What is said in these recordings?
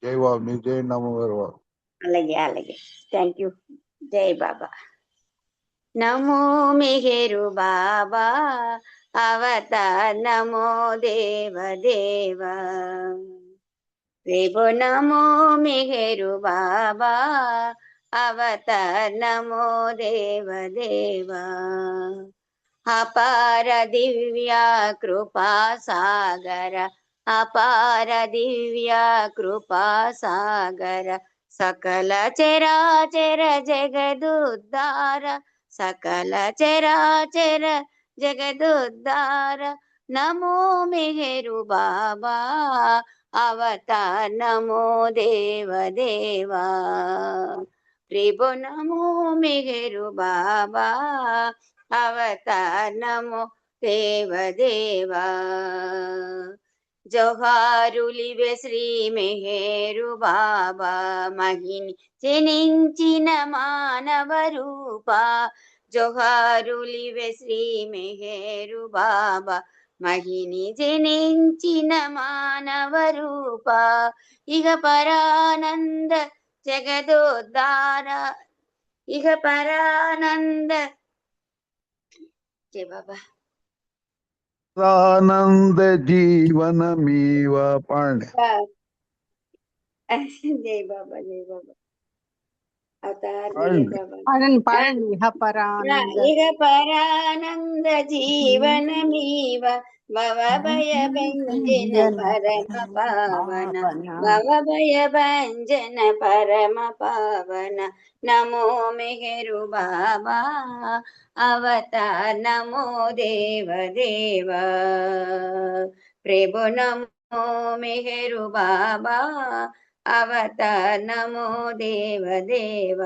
జై బాబు, మీ జై నమో గారు. అలాగే అలాగే, థ్యాంక్ యూ. జై బాబా. నమో మెహరు బాబా అవతార్, నమో దేవ దేవ. రేపు నమో మెహరు బాబా అవతార్, నమో దేవ దేవ. అపార దివ్య కృపా సాగర, అపార దివ్య కృపా సాగర. సకల చరాచర జగదుద్ధార, సకల చరాచర జగదుద్ధార. నమో మెహరు బాబా అవతార్, నమో దేవ దేవా. రేపు నమో మెహరు బాబా అవతార్, నమో దేవ దేవా. జోహారులివే శ్రీ మెహరు బాబా, మహిని జనించిన మానవ రూప. జోహారులివే శ్రీ మెహరు బాబా, మహిని జనించిన మానవ రూప. ఇహ పరానంద జగదోద్ధార, ఇహ పరానంద. జయ బాబా. ఆనంద జీవనమీవ పాండే. జై బాబా, జై బాబా. అవతార్ పాడండి. ఇహ పరానంద జీవనమీవ భవభయ భంజన పరమ పావన, భవభయ భంజన పరమ పావన. నమో మెహరు బాబా అవతార్, నమో దేవ దేవ. ప్రభు నమో మెహరు బాబా అవతార్, నమో దేవ దేవ.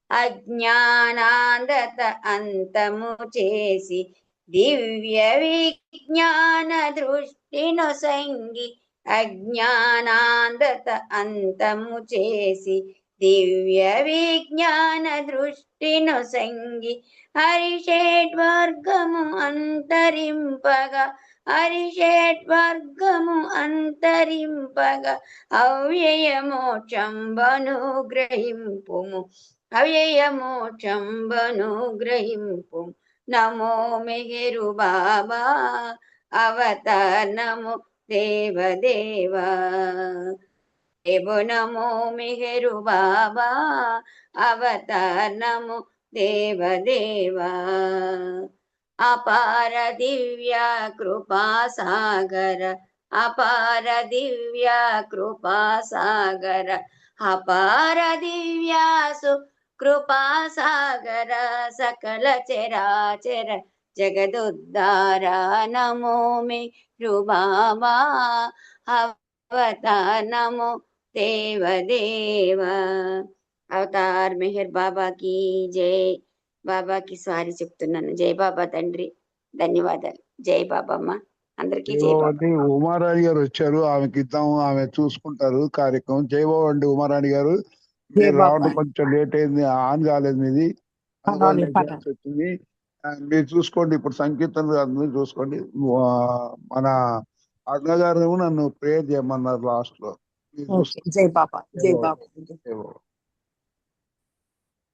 అజ్ఞానాంధత అంతము చేసి దివ్య విజ్ఞాన దృష్టిను సంగి, అజ్ఞానాంధత అంతము చేసి దివ్య విజ్ఞాన దృష్టిను సంగి. హరిషేడ్వర్గము అంతరింపగా, హరిషేడ్వర్గము అంతరింపగా. అవ్యయ మోక్షంబను గ్రహింపుము, అవ్యయ మోక్షంబను గ్రహింపు. నమో మెహరు బాబా అవతార్, నమో దేవ దేవ. దేవో నమో మెహరు బాబా అవతార్, నమో దేవ దేవ. అపార దివ్య కృపా సాగర, అపార దివ్య కృపా సాగర. అపార దివ్యాసు కృపా సాగర, సకల చరాచర జగదుద్ధార. నమో మెహరు బాబా అవతార్, నమో దేవ దేవ. అవతార్ మెహర్ బాబా కి జై. బాబాకి సారీ చెప్తున్నాను. జై బాబా తండ్రి, ధన్యవాదాలు. జై బాబమ్మ, అందరికీ జై బాబా. ఉమారాణి గారు వచ్చారు, ఆమెకి ఇద్దాం, ఆమె చూసుకుంటారు కార్యక్రమం. జై బాబు అండి ఉమారాణి గారు. మీరు రావడం కొంచెం లేట్ అయింది, ఆన్ కాలేదు మీది, వచ్చింది. మీరు చూసుకోండి, ఇప్పుడు సంకీర్తన అందరూ చూసుకోండి. మన అన్న గారు నన్ను ప్రేయర్ చేయమన్నారు లాస్ట్ లో. జై బాబా, జై బాబా.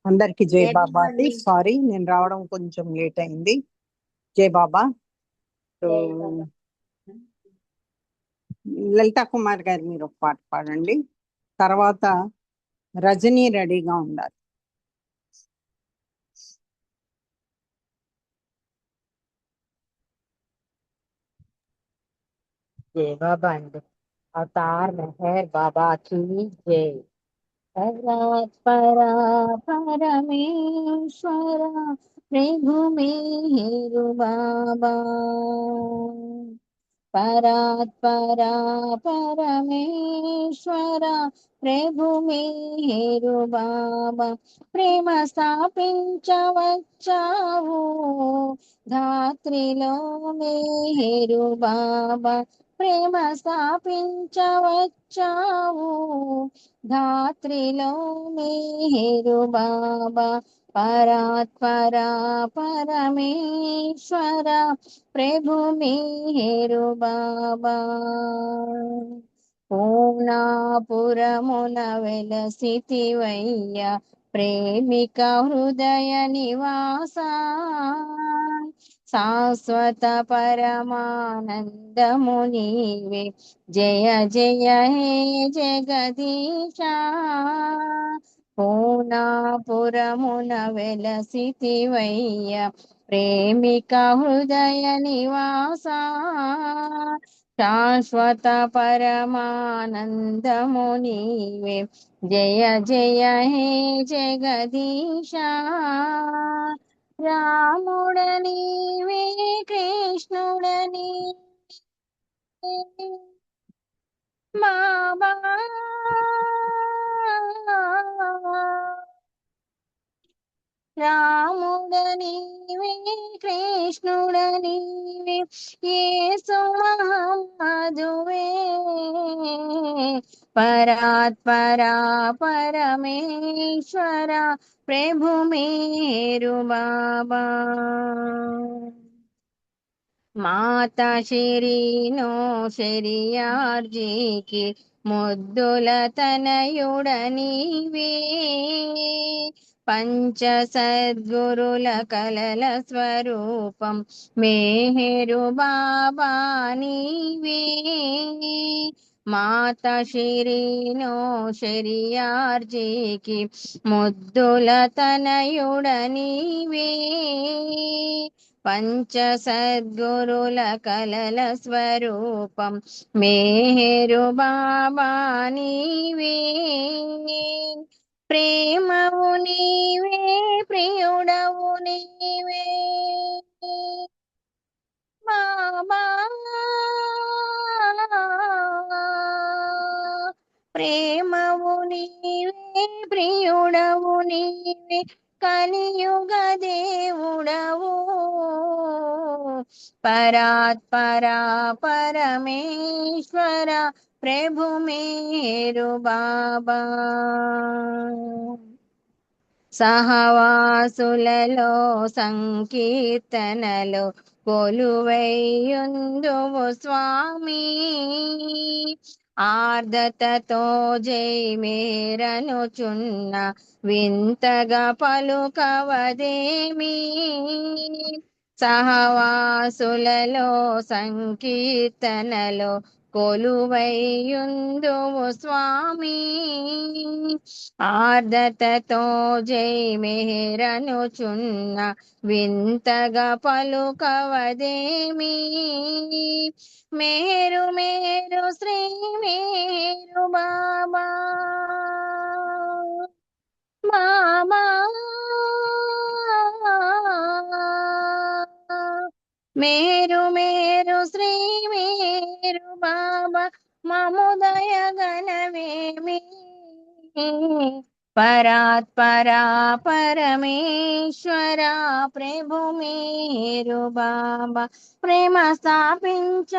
అందరికి జై బాబా అండి. సారీ, నేను రావడం కొంచెం లేట్ అయింది. జై బాబా. లలితా కుమార్ గారు మీరు ఒక పాట పాడండి, తర్వాత రజనీ రెడీగా ఉండాలి. जय बाबा अवतार मेहर बाबा की जय। परा परमेश्वरा प्रभु मेहरु बाबा, परात्परा परमेश्वरा प्रभु मेहरु बाबा. ప్రేమ స్థాపించవచ్చావు ధాత్రిలో మెహరు బాబా, ప్రేమ స్థాపించవచ్చావు ధాత్రిలో మెహరు బాబా. పరాత్పరా పరమేశ్వర ప్రభు మెహరు బాబా. పూనాపురమున వెలసితివయ్య ప్రేమిక హృదయ నివాస శాశ్వత పరమానందము నీవే జయ జయ హే జగదీశ పూనాపురమున వెలసితివయ్య ప్రేమిక హృదయ నివాస శాశ్వత పరమానందము నీవే జయ జయ హే జగదీశ రాముడనీవే కృష్ణుడని బాబా రాముడనీవే కృష్ణుడనీవే యేసు మహమ్మదువే పరాత్పరా పరమేశ్వర ప్రభు మేరు బాబా మాత శరీనో శరియార్జీకి ముద్దుల తనయుడనీవే పంచ సద్గురుల కలల స్వరూపం మేహరు బాబా నీవే మాత శరీనో శరియార్జీకి ముద్దుల తనయుడనీవే పంచ సద్గురుల కలల స్వరూపం మేహరు బాబా నీవే ప్రేమవు నీవే ప్రియుడవు నీవే బాబా ప్రేమవు నీవే ప్రియుడవు నీవే కలియుగ దేవుడవు పరాత్పరా పరమేశ్వర ప్రభు మేరు బాబా సహవాసులలో సంకీర్తనలో కొలువైయుందువు స్వామి ఆర్దతతో జై మేరనుచున్న వింతగా పలుకవదేమి సహవాసులలో సంకీర్తనలో కొలువైయుందువు స్వామి ఆర్దతతో జై మేరనుచున్న వింతగా పలుకవదేమి మేరు మేరు శ్రీ మేరు బాబా బాబా మేరు మేరు శ్రీ మేరు బాబా మముదయ గణవేమి పరాత్పరా పరమేశ్వర ప్రభు మేరు బాబా ప్రేమ స్థాపించవచ్చావు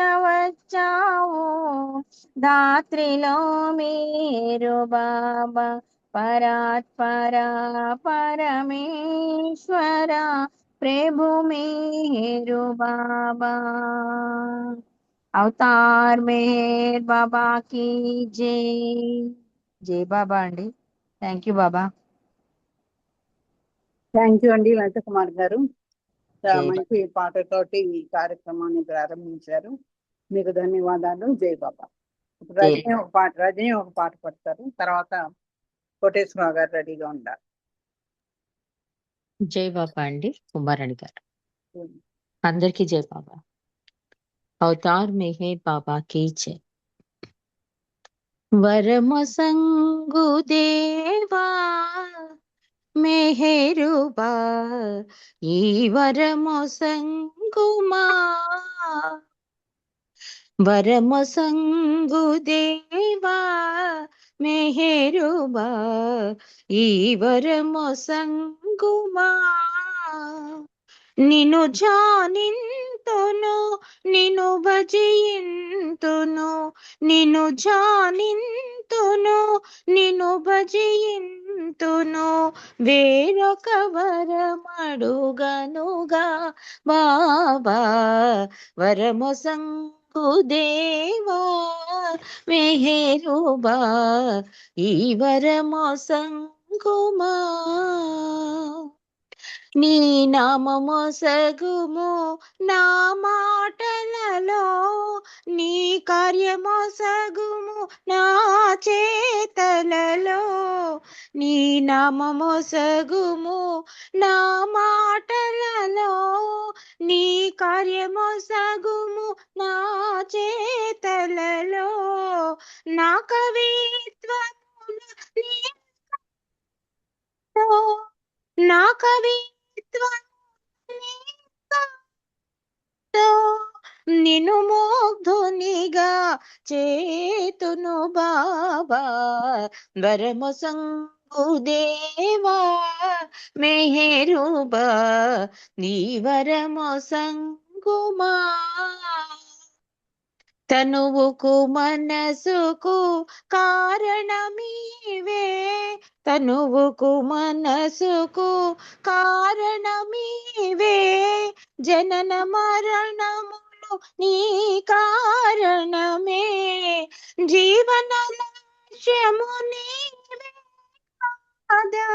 దాత్రిలో మేరు బాబా పరాత్పరా పరమేశ్వర ప్రభు మేరు బాబా అవతార్ మేర్ బాబా की జై జై బాబా అండి. Thank you Baba. Thank you అండి లలిత కుమార్ గారు. జై మంచి పాటతోటి ఈ కార్యక్రమాన్ని ప్రారంభించారు. మీకు ధన్యవాదాలు. జై బాబా. ఇప్పుడు జై. రజనీ ఒక పాట పడతారు. తర్వాత కోటేశ్వరరావు గారు రెడీగా ఉండాలి. జై బాబా అండి కుమారణి గారు. అందరికీ జై బాబా. అవతార్ మెహర్ బాబా కీ జై. వరమసంగు దేవా మెహరుబా ఈ వరమసంగుమా వరమసంగు దేవా మెహరుబా ఈ వరమసంగుమా నిను జానింతును నిను భజింతును నిను జానింతును నిను భజింతును వేరొక వరమడుగనుగా బాబా వరమొసంగు దేవా మెహరుబా ఈ వరము సంగుమా నీ నామము సగుము నా మాటలలో నీ కార్యము సగుము నా చేతలలో నీ నామము సగుము నా మాటలలో నీ కార్యము సగుము నా చేతలలో నా కవిత్వమున నా కవిత్వము నిన్ను ముగ్ధునిగా చేతును బాబా వరము సంగుదేవా మెహరుబా నీ వరము సంగుమా తనువుకు మనసుకు కారణమీవే తనువుకు మనసుకు కారణమీవే జనన మరణములు నీ కారణమే జీవన లక్ష్యము నీవే కదా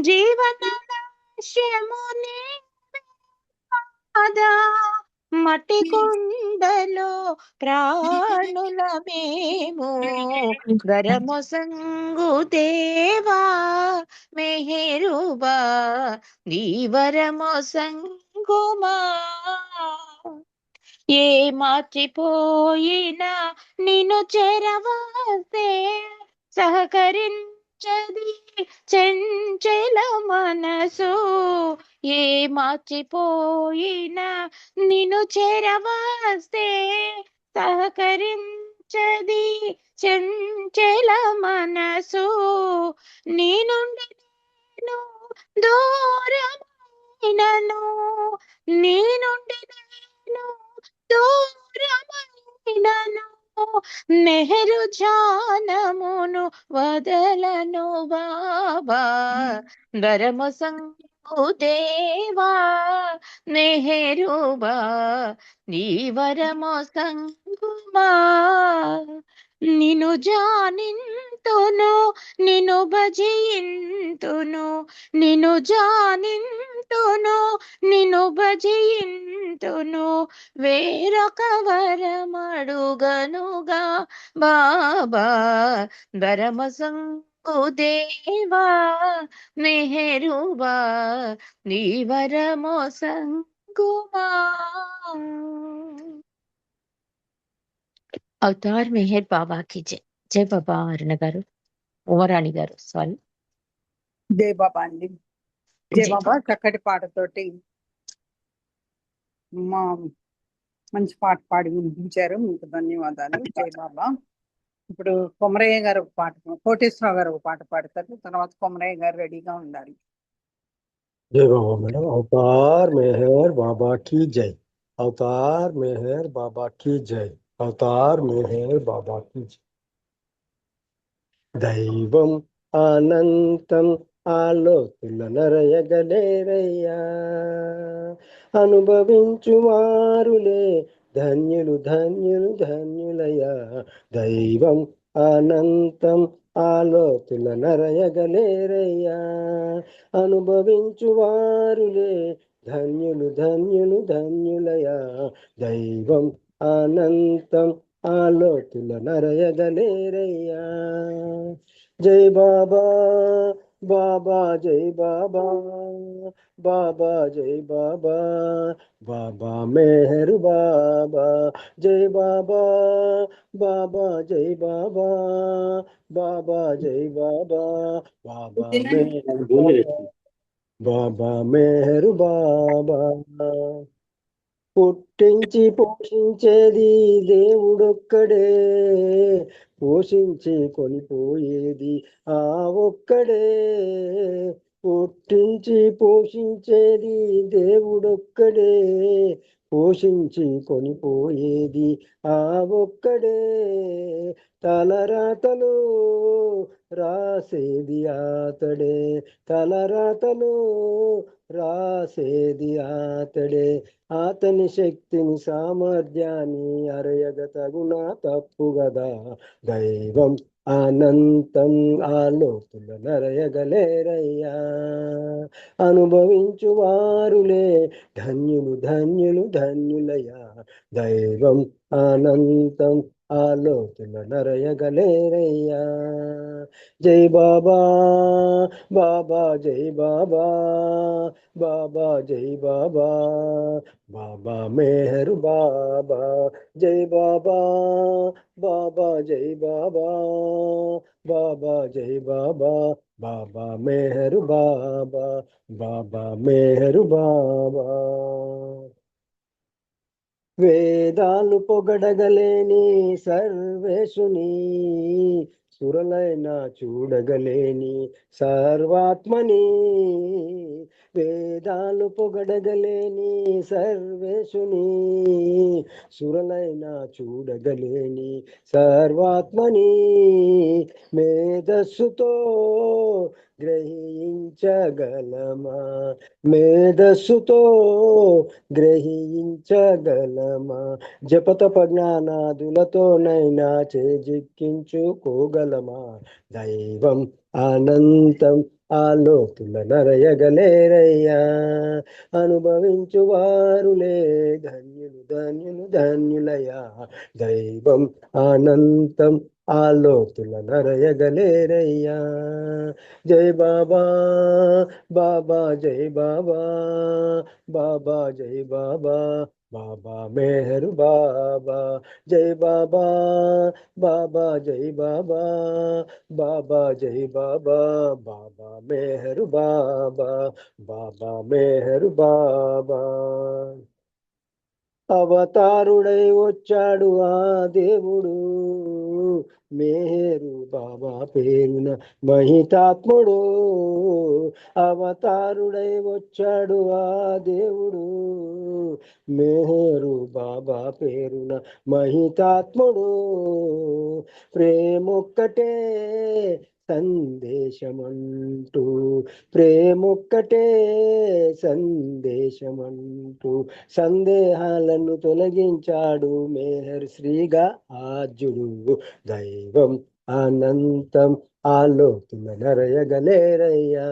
జీవన లక్ష్యము నీవే కదా మట్టి కుండలో ప్రాణుల మేము వరము సంగు దేవా మెహరుబా నీ వరము సంగుమా ఏ మార్చిపోయినా నిన్ను చెరవస్తే సహకరించది చెంచల మనసు ఏ మార్చిపోయినా నిన్ను చెరవస్తే సహకరించది చెంచల మనసు నీ నుండి నేను దూరమైనను నీ నుండి నేను దూరమైనను నెహరు జానమును వదలను బాబా వరము సంగు దేవా మెహరుబా నీ వరము సంగుమా నిన్ను జానింతును నిన్ను భజింతును నిన్ను జానింతును నిన్ను భజింతును వేరొక వరమడుగనుగా బాబా వరము సంగు దేవా మెహరుబా నీ వరము సంగుమా అవతార్ మెహర్ బాబాకి జై జై బాబా అరుణ గారు ఉమరాణి గారు సారీ జై బాబా అండి. జై జై బాబా చక్కటి పాటతోటి మా మంచి పాట పాడి వినిపించారు. మీకు ధన్యవాదాలు. జై బాబా. ఇప్పుడు కొమరయ్య గారు ఒక పాట, కోటేశ్వరరావు గారు ఒక పాట పాడతారు. తర్వాత కొమరయ్య గారు రెడీగా ఉండాలి. जय बाबा मैडम। अवतार मेहर बाबा की जय। अवतार मेहर बाबा की जय। अवतार मेहर बाबा की जय। దైవం అనంతం ఆలోతుల నరయగలేరయ్యా అనుభవించువారులే ధన్యులు ధన్యులు ధన్యులయ్యా దైవం అనంతం ఆలోతుల నరయగలేరయ్యా అనుభవించువారులే ధన్యులు ధన్యులు ధన్యులయ్యా దైవం అనంతం ఆలోతుల నరయగలేరయ్యా జై బాబా బాబా జై బాబా బాబా జై బాబా బాబా మెహరు బాబా జై బాబా బాబా జై బాబా బాబా జై బాబా బాబా మెహరు బాబా మెహరు బాబా పుట్టించి పోషించేది దేవుడొక్కడే పోషించి కొనిపోయేది ఆ ఒక్కడే పుట్టించి పోషించేది దేవుడొక్కడే పోషించి కొనిపోయేది ఆ ఒక్కడే తలరాతలు రాసేది అతడే, తలరాతలో రాసేది అతడే. అతని శక్తిని సామర్థ్యాన్ని అరయగ తగున తప్పు గదా. దైవం అనంతం ఆలోతుల నరయగలేరయ్యా. అనుభవించు వారులే ధన్యులు ధన్యులు ధన్యులయ్యా. దైవం అనంతం ఆలోతుల నరయగలేరయ్యా. జై బాబా బాబా జై బాబా బాబా జై బాబా బాబా మెహర్ బాబా. జై బాబా బాబా జై బాబా బాబా జై బాబా బాబా మెహర్ బాబా బాబా మెహర్ బాబా. వేదాలు పొగడగలేని సర్వేశుని, సురలైన చూడగలేని సర్వాత్మని. వేదాలు పొగడగలేని సర్వేశుని, సురలైన చూడగలేని సర్వాత్మని. మేధస్సుతో గ్రహించగలమా, మేధస్సుతో గ్రహించగలమా. జపతప జ్ఞానాదులతోనైనా చేజిక్కించుకోగలమా. దైవం అనంతం ఆలోతుల నరయగలేరయ్యా. అనుభవించు వారులే ధన్యులు ధన్యులు ధన్యులయ్యా. దైవం అనంతం ఆలోతుల నరయగలేరయ్యా. జై బాబా బాబా జై బాబా బాబా జై బాబా బాబా మెహర్ బాబా. జై బాబా బాబా జై బాబా బాబా జై బాబా బాబా మెహర్ బాబా బాబా మెహర్ బాబా. అవతారుడై వచ్చాడు ఆ దేవుడు, మేరు బాబా పేరున మహితాత్ముడు. అవతారుడై వచ్చాడు ఆ దేవుడు, మేరు బాబా పేరున మహితాత్ముడు. ప్రేమొక్కటే సందేశమంటూ, ప్రేమొక్కటే సందేశమంటూ సందేహాలను తొలగించాడు మేహర్ శ్రీగా ఆద్యుడు. దైవం అనంతం ఆలోతుల నరయగలేరయ్యా.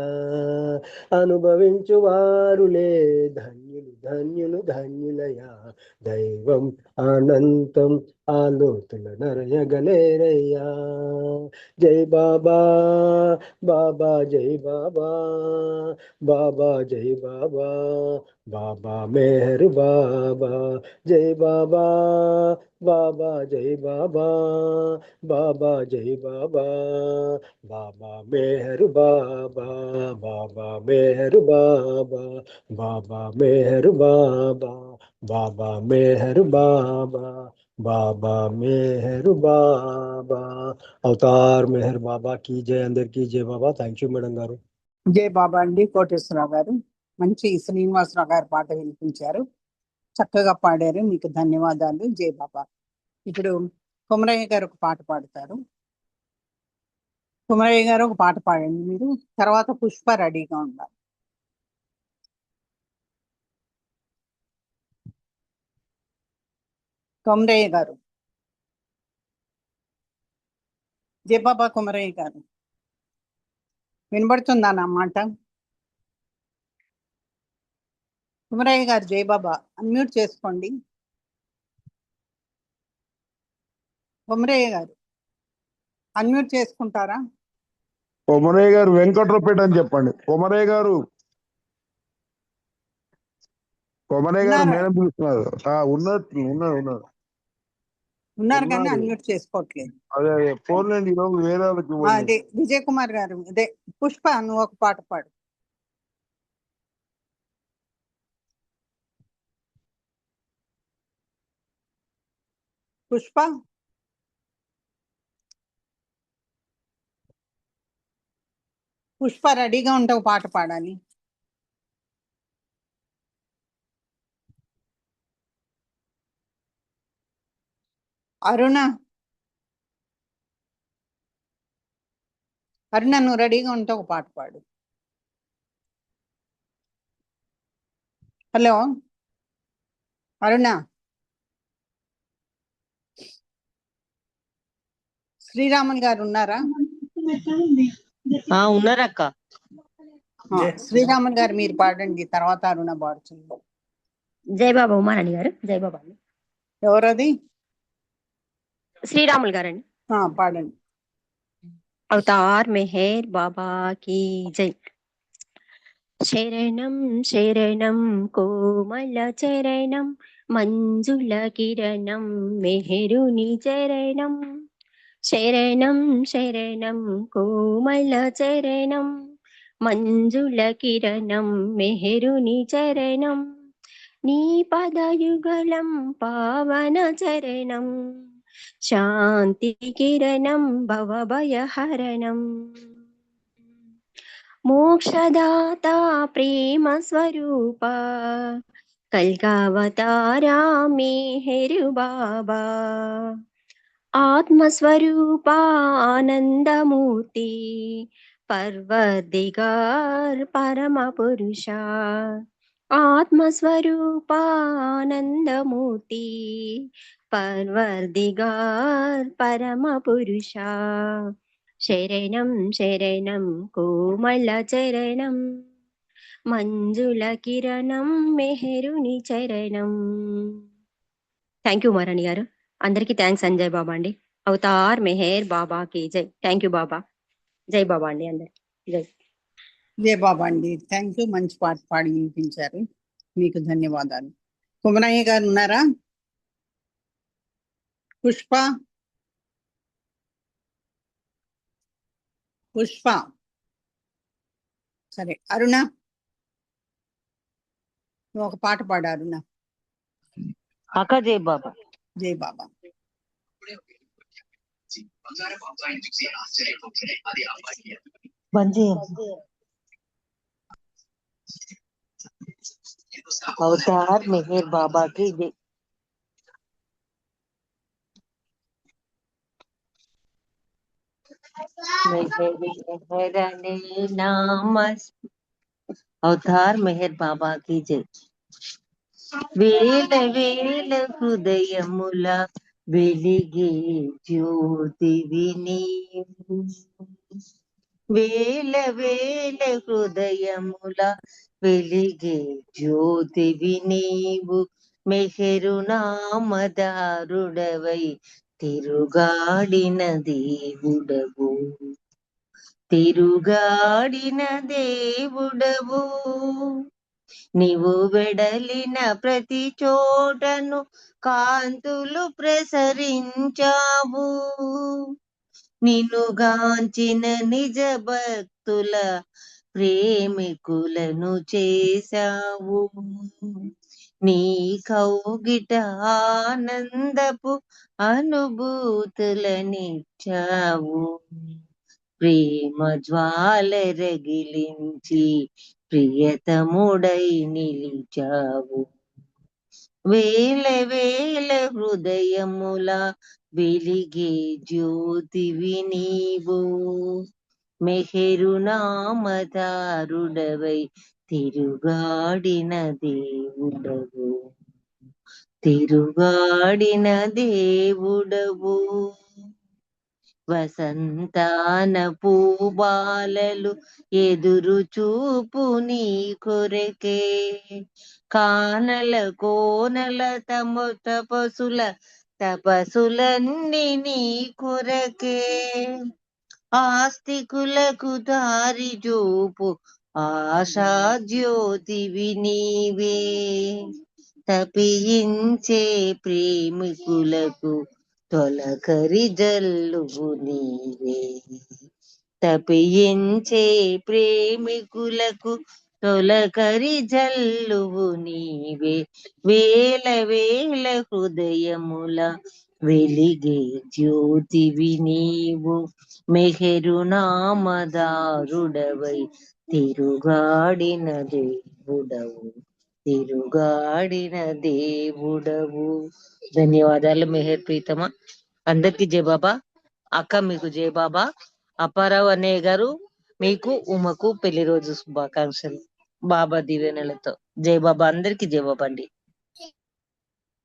అనుభవించు వారులే ధన్యులు ధన్యులు ధన్యులయ్యా. దైవం అనంతం ఆలోతుల నరయగలేరయ్యా. జై బాబా బాబా జై బాబా బాబా జై బాబా బాబా మెహర్ బాబా. జై బాబా బాబా జై బాబా బాబా జై బాబా బాబా మెహర్ బాబా బాబా మెహర్ బాబా బాబా మెహర్ బాబా బాబా మెహర్ బాబా బాబా మెహర్ బాబా. అవతార్ మెహర్ బాబా కీ జై. అందరికీ జై బాబా. థ్యాంక్ యూ మేడం గారు. జై బాబా అండి. కోటేశ్వరరావు గారు మంచి శ్రీనివాసరావు గారి పాట వినిపించారు, చక్కగా పాడారు, మీకు ధన్యవాదాలు. జై బాబా. ఇప్పుడు కొమరయ్య గారు ఒక పాట పాడతారు. కొమరయ్య గారు ఒక పాట పాడండి మీరు, తర్వాత పుష్ప రెడీగా ఉండాలి. కొమరయ్య గారు. జై బాబా కొమరయ్య గారు, వినబడుతుందా నా మాట? కొమరయ్య గారు జై బాబా అన్మ్యూట్ చేసుకోండి. కొమరయ్య గారు అన్మ్యూట్ చేసుకుంటారా? కొమరయ్య గారు వెంకట్రావుపేట అని చెప్పండి. కొమరయ్య గారు, కొమరయ్య గారు ఉన్నారా? మేడం పిలుస్తున్నారు. ఉన్నట్టు ఉన్నారు ఉన్నారు కానీ ఉన్నారు. అన్మ్యూట్ చేసుకోవట్లేదు. అదే ఫోన్ లేండి, ఈరోజు వేరే వాళ్ళకి ఇవ్వండి. అదే విజయ్ కుమార్ గారు, అదే పుష్ప నువ్వు ఒక పాట పాడు. పుష్ప పుష్ప రెడీగా ఉంటే ఒక పాట పాడాలి. అరుణ అరుణ నువ్వు రెడీగా ఉంటే ఒక పాట పాడు. హలో అరుణ. శ్రీరాములు గారు ఉన్నారా? ఉన్నారక్క. శ్రీరాములు గారు మీరు పాడండి, తర్వాత అరుణ పాడుతుంది. జై బాబా ఉమారాణి గారు. జై బాబా అండి. ఎవరది? శ్రీరాములు గారండి. పాడండి. అవతార్ మెహర్ బాబా की జై. శరణం శరణం కోమల చరణం మంజుల కిరణం మెహరుని చరణం. శరణం శరణం కోమల చరణం మంజుల కిరణం మెహరుని చరణం. నీ పదయుగళం పావన చరణం శాంతి కిరణం భవభయహరణం. మోక్షదాత ప్రేమ స్వరూప కల్కావతారా మెహరు బాబా. ఆత్మస్వరూప ఆనందమూర్తి పర్వదిగార్ పరమ పురుష. ఆత్మస్వరూప ఆనందమూర్తి పర్వదిగార్ పరమ పురుష. శరణం శరణం కోమల చరణం మంజుల కిరణం మెహరుని చరణం. థ్యాంక్ యూ మారాణి గారు. అందరికీ థ్యాంక్స్ అంజయ్ బాబా అండి. అవతార్ మెహర్ బాబాకి జై. థ్యాంక్ యూ బాబా. జై బాబా అండి అందరికి జై. జై బాబా అండి. Thank you. మంచి పాట పాడి వినిపించారు, మీకు ధన్యవాదాలు. కుమరయ్య గారు ఉన్నారా? పుష్ప పుష్ప సరే. అరుణ నువ్వు ఒక పాట పాడు అరుణ. అక్క జై బాబా. జై బాబా. అవతార్ మెహర్ బాబాకి జై. అవతార్ మెహర్ బాబాకి జై. వేల వేల హృదయముల వెలిగే జ్యోతివి నీవు. వేల వేల హృదయముల వెలిగే జ్యోతివి నీవు. మెహరు నామదారుడవై తిరుగాడిన దేవుడవు. తిరుగాడిన దేవుడవు. నీవు వెడలిన ప్రతి చోటను కాంతులు ప్రసరించావు. నిన్నుగాంచిన నిజ భక్తుల ప్రేమికులను చేశావు. నీ కౌగిట ఆనందపు అనుభూతులనిచ్చావు. ప్రేమ జ్వాల రగిలించి ప్రియతముడై నిలిచావు. వేల వేల హృదయముల వెలిగే జ్యోతివి నీవు. మెహరు నామదారుడవై తిరుగాడిన దేవుడవు. తిరుగాడిన దేవుడవు. వసంతాన పూబాలలు ఎదురు చూపు నీ కొరకే. కానల కోనల తపసులన్నీ నీ కొరకే. ఆస్తికులకు దారి చూపు ఆశా జ్యోతివి నీవే. తపించే ప్రేమికులకు తొలకరి జల్లువు నీవే. తపించే ప్రేమికులకు తొలకరి జల్లువు నీవే. వేల వేల హృదయముల వెలిగే జ్యోతివి నీవు. మెహరు నామదారుడవై తిరుగాడిన దేవుడవు. తిరుగాడిన దేవుడవు. ధన్యవాదాలు మెహర్ ప్రీతమా. అందరికి జై బాబా. అక్క మీకు జై బాబా. అప్పారావు అన్నయ్య గారు, మీకు ఉమకు పెళ్లి రోజు శుభాకాంక్షలు బాబా దీవెనలతో. జై బాబా, అందరికి జై బాబా అండి.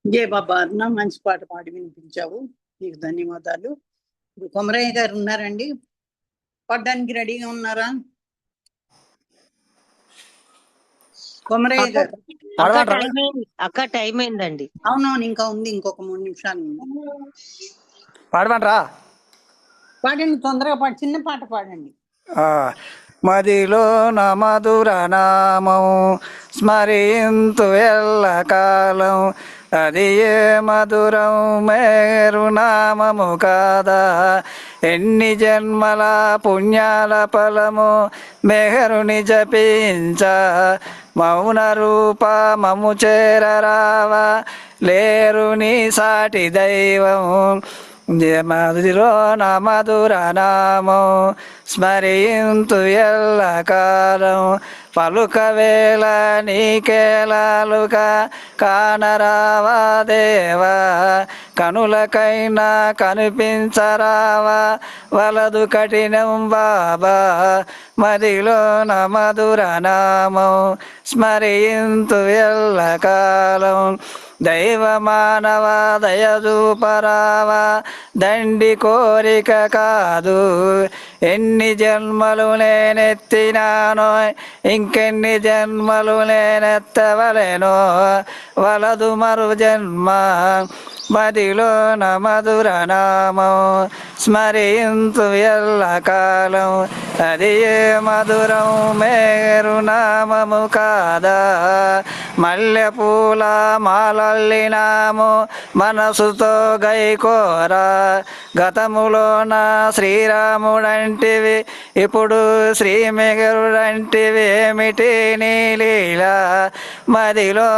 జయ బాబా అన్న, మంచి పాట పాడి వినిపించావు, నీకు ధన్యవాదాలు. ఇప్పుడు కొమరయ్య గారు ఉన్నారండి, పాడడానికి రెడీగా ఉన్నారా? కొమరయ్య అక్క గారు. అక్క టైం అయిందండి. అవునవును, ఇంకా ఉంది, ఇంకొక 3 నిమిషాలు ఉంది. పాడమంటారా? పాడండి, తొందరగా పాడి, చిన్న పాట పాడండి. మదిలో మధుర నామం స్మరింతు ఎల్లకాలం, అది ఏ మధురం మేరు నామము కాదా, ఎన్ని జన్మల పుణ్యాల ఫలము మెహరుని జపించ, మౌన రూప మము చేరరావా, లేరుని సాటి దైవం, మదిలో మధుర నామం స్మరింతు ఎల్లకాలం, పలుకవేళ నీకేలాలుక కానరావా దేవా, కనులకైనా కనిపించరావా, వలదు కఠినం బాబా, మదిలో మధుర నామం స్మరింతు ఎల్లకాలం, దైవ మానవ దయచూపరావా, దండి కోరిక కాదు, ఎన్ని జన్మలు నేనెత్తినానో, ఇంకెన్ని జన్మలు నేనెత్తవలెనో, వలదు మరు జన్మ, మదిలో మధుర నామం స్మరింతు ఎల్లకాలం, అది ఏ మధురం మేరు నామము కాదా, మల్లె పూల మాలల్లినాము మనసుతో గైకోరా, గతములోన శ్రీరాముడంటివి, ఇప్పుడు శ్రీ మెహరుడంటివి, ఏమిటి నీ లీలా, మదిలో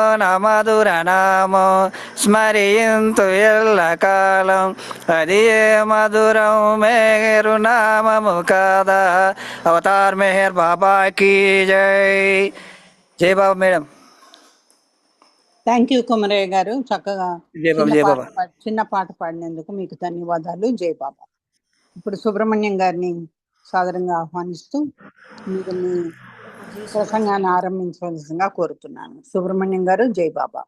మధుర నామం స్మరింతు ఎల్లకాలం, అది ఏ మధురం మేరు నామము కాదా. అవతార్ మెహర్ బాబా కీ జై. జై బాబా మేడం. థ్యాంక్ యూ కొమరయ్య గారు, చక్కగా జై బాబా. జై బాబా. చిన్న పాట పాడినందుకు మీకు ధన్యవాదాలు. జై బాబా. ఇప్పుడు సుబ్రహ్మణ్యం గారిని సాదరంగా ఆహ్వానిస్తూ మీరు మీ ప్రసంగాన్ని ఆరంభించవలసిందిగా కోరుతున్నాను. సుబ్రహ్మణ్యం గారు, జై బాబా.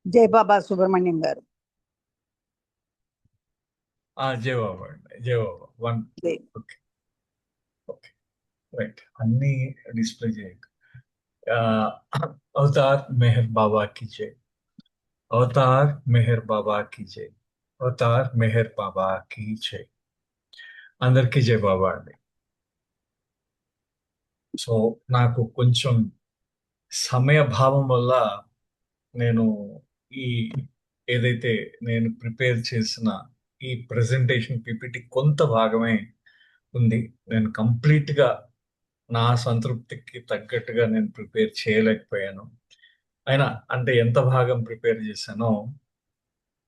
జై బాబా సుబ్రహ్మణ్యం గారు. జై బాబా అండి, జై బాబా. జై. ఓకే ఓకే రైట్, అన్ని డిస్ప్లే చేయక. అవతార్ మెహర్ బాబా की जय, అవతార్ మెహర్ బాబా की जय, అవతార్ మెహర్ బాబా की जय. అందరికీ జై బాబా అండి. సో నాకు కొంచెం సమయభావం వల్ల నేను ఈ ఏదైతే నేను ప్రిపేర్ చేసిన ఈ ప్రెజెంటేషన్ పిపిటి కొంత భాగమే ఉంది. నేను కంప్లీట్గా నా సంతృప్తికి తగ్గట్టుగా నేను ప్రిపేర్ చేయలేకపోయాను. అయినా అంటే ఎంత భాగం ప్రిపేర్ చేశానో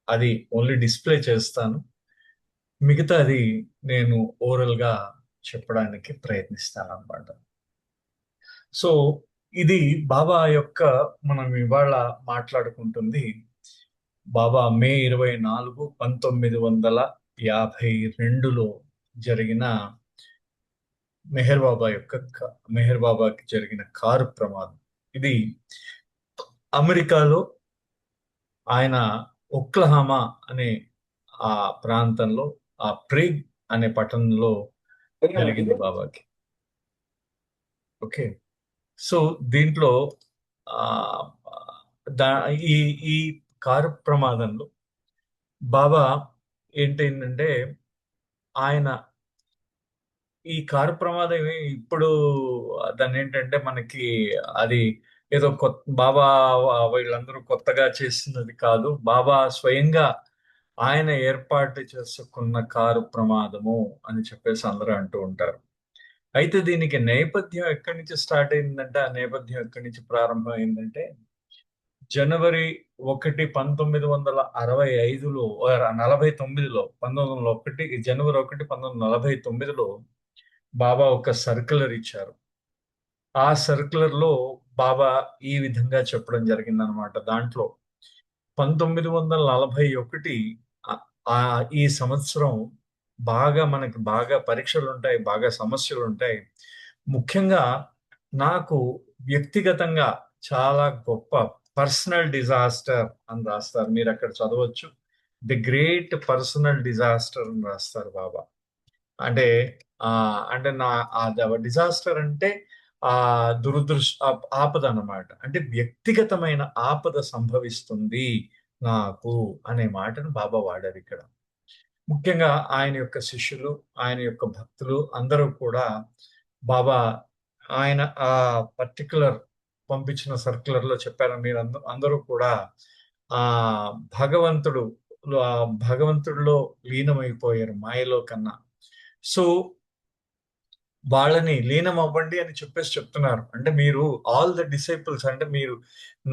అది ఓన్లీ డిస్ప్లే చేస్తాను, మిగతాది నేను ఓరల్గా చెప్పడానికి ప్రయత్నిస్తాను అన్నమాట. సో ఇది బాబా యొక్క, మనం ఇవాళ మాట్లాడుకుంటుంది బాబా మే 24, 1952లో జరిగిన మెహర్ బాబాకి జరిగిన కారు ప్రమాదం. ఇది అమెరికాలో ఆయన ఒక్లహామా అనే ఆ ప్రాంతంలో, ఆ ప్రేగ్ అనే పట్టణంలో జరిగింది బాబాకి. ఓకే, సో దీంట్లో ఈ కారు ప్రమాదంలో బాబా ఏంటంటే, ఆయన ఈ కారు ప్రమాదం ఇప్పుడు దాన్ని ఏంటంటే మనకి అది ఏదో కొత్త బాబా వీళ్ళందరూ కొత్తగా చేస్తున్నది కాదు, బాబా స్వయంగా ఆయన ఏర్పాటు చేసుకున్న కారు ప్రమాదము అని చెప్పేసి అందరూ అంటూ ఉంటారు. అయితే దీనికి నేపథ్యం ఎక్కడి నుంచి స్టార్ట్ అయిందంటే, ఆ నేపథ్యం ఎక్కడి నుంచి ప్రారంభం అయిందంటే, జనవరి 1, 1965లో 49లో 1901 జనవరి 1, 1949లో బాబా ఒక సర్క్యులర్ ఇచ్చారు. ఆ సర్క్యులర్ లో బాబా ఈ విధంగా చెప్పడం జరిగిందనమాట. దాంట్లో 1941 ఈ సంవత్సరం మనకి బాగా పరీక్షలుంటాయి, బాగా సమస్యలుంటాయి. ముఖ్యంగా నాకు వ్యక్తిగతంగా చాలా గొప్ప పర్సనల్ డిజాస్టర్ అని రాస్తారు. మీరు అక్కడ చదవచ్చు. ది గ్రేట్ పర్సనల్ డిజాస్టర్ అని రాస్తారు బాబా. అంటే అంటే డిజాస్టర్ అంటే ఆపద అన్నమాట. అంటే వ్యక్తిగతమైన ఆపద సంభవిస్తుంది నాకు అనే మాటను బాబా వాడారు ఇక్కడ. ముఖ్యంగా ఆయన యొక్క శిష్యులు, ఆయన యొక్క భక్తులు అందరూ కూడా బాబా ఆయన ఆ పర్టికులర్ పంపించిన సర్క్యులర్ లో చెప్పారు. మీరు అందరూ కూడా ఆ భగవంతుడిలో లీనమైపోయారు మాయలో కన్నా. సో వాళ్ళని లీనం అవ్వండి అని చెప్తున్నారు. అంటే మీరు ఆల్ ద డిసైపుల్స్, అంటే మీరు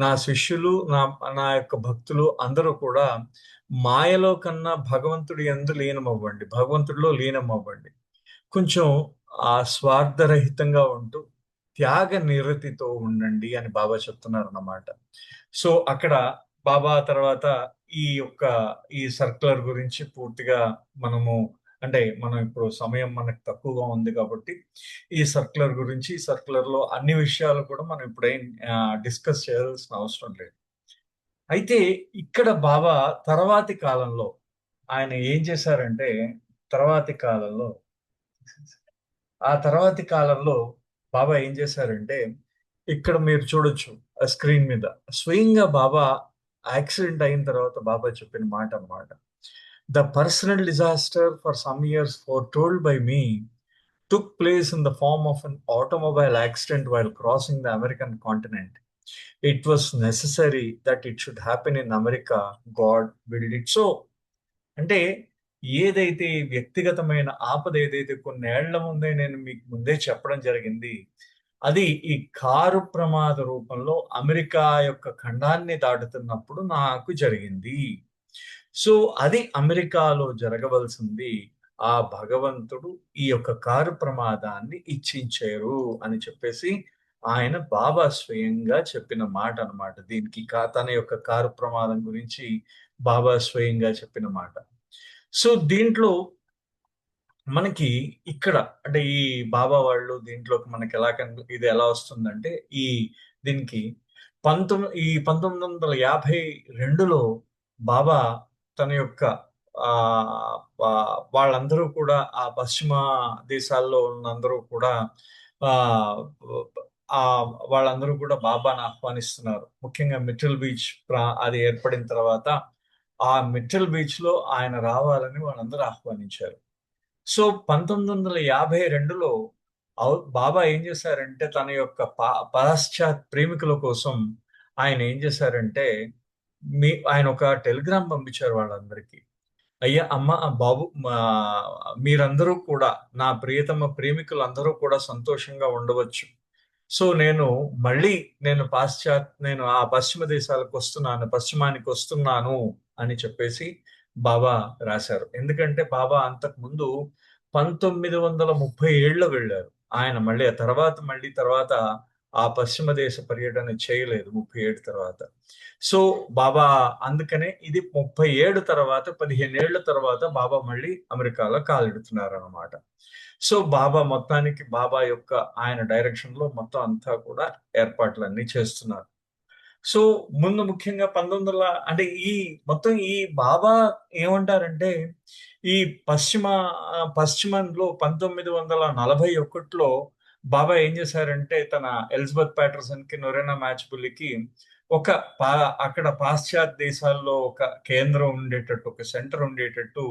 నా శిష్యులు, నా యొక్క భక్తులు అందరూ కూడా మాయలో కన్నా భగవంతుడి యందు లీనం అవ్వండి, భగవంతుడిలో లీనం అవ్వండి. కొంచెం స్వార్థరహితంగా ఉంటూ త్యాగ నిరతితో ఉండండి అని బాబా చెప్తున్నారు అన్నమాట. సో అక్కడ బాబా తర్వాత ఈ సర్క్యులర్ గురించి పూర్తిగా మనం ఇప్పుడు సమయం మనకు తక్కువగా ఉంది కాబట్టి ఈ సర్క్యులర్ లో అన్ని విషయాలు కూడా మనం ఇప్పుడేం డిస్కస్ చేయాల్సిన అవసరం లేదు. అయితే ఇక్కడ బాబా తర్వాతి కాలంలో ఆయన ఏం చేశారంటే, తర్వాతి కాలంలో బాబా ఏం చేశారంటే, ఇక్కడ మీరు చూడొచ్చు స్క్రీన్ మీద స్వయంగా బాబా యాక్సిడెంట్ అయిన తర్వాత బాబా చెప్పిన మాట అన్నమాట. The personal disaster for some years foretold by me took place in the form of an automobile accident while crossing the American continent. It was necessary that it should happen in America. God willed it so. అంటే ఏదైతే వ్యక్తిగతమైన ఆపద ఏదైతే కొన్నేళ్ల ముందే నేను మీకు ముందే చెప్పడం జరిగింది, అది ఈ కారు ప్రమాద రూపంలో అమెరికా యొక్క ఖండాన్ని దాటుతున్నప్పుడు నాకు జరిగింది. సో అది అమెరికాలో జరగవలసింది. ఆ భగవంతుడు ఈ యొక్క కారు ప్రమాదాన్ని ఇచ్చించారు అని చెప్పేసి ఆయన బాబా స్వయంగా చెప్పిన మాట అన్నమాట. దీనికి తన యొక్క కారు ప్రమాదం గురించి బాబా స్వయంగా చెప్పిన మాట. సో దీంట్లో మనకి ఇక్కడ అంటే ఈ బాబా వాళ్ళు దీంట్లోకి మనకి ఇది ఎలా వస్తుందంటే, దీనికి 1952లో బాబా తన యొక్క వాళ్ళందరూ కూడా ఆ పశ్చిమ దేశాల్లో ఉన్నందరూ కూడా వాళ్ళందరూ కూడా బాబాను ఆహ్వానిస్తున్నారు. ముఖ్యంగా మిట్టల్ బీచ్ అది ఏర్పడిన తర్వాత ఆ మిట్టల్ బీచ్ లో ఆయన రావాలని వాళ్ళందరూ ఆహ్వానించారు. సో 1952లో బాబా ఏం చేశారంటే, తన యొక్క పాశ్చాత్ ప్రేమికుల కోసం ఆయన ఏం చేశారంటే, ఆయన ఒక టెలిగ్రామ్ పంపించారు వాళ్ళందరికీ. అయ్యా అమ్మ బాబు, మీరందరూ కూడా నా ప్రియతమ ప్రేమికులందరూ కూడా సంతోషంగా ఉండవచ్చు. సో నేను ఆ పశ్చిమ దేశాలకు పశ్చిమానికి వస్తున్నాను అని చెప్పేసి బాబా రాశారు. ఎందుకంటే బాబా అంతకు ముందు 1937లో వెళ్ళారు. ఆయన మళ్ళీ తర్వాత ఆ పశ్చిమ దేశ పర్యటన చేయలేదు 37 తర్వాత. సో బాబా అందుకనే ఇది 37 తర్వాత 15 ఏళ్ల తర్వాత బాబా మళ్ళీ అమెరికాలో కాలెడుతున్నారు అన్నమాట. సో మొత్తానికి బాబా యొక్క ఆయన డైరెక్షన్ లో మొత్తం అంతా కూడా ఏర్పాట్లన్నీ చేస్తున్నారు. సో ముందు ముఖ్యంగా అంటే ఈ బాబా ఏమంటారంటే, ఈ పశ్చిమంలో 1941లో బాబా ఏం చేశారంటే, తన ఎలిజబెత్ ప్యాటర్సన్ కి నొరెనా మ్యాచ్బుల్కి అక్కడ పాశ్చాత్య దేశాల్లో ఒక కేంద్రం ఉండేటట్టు, ఒక సెంటర్ ఉండేటట్టు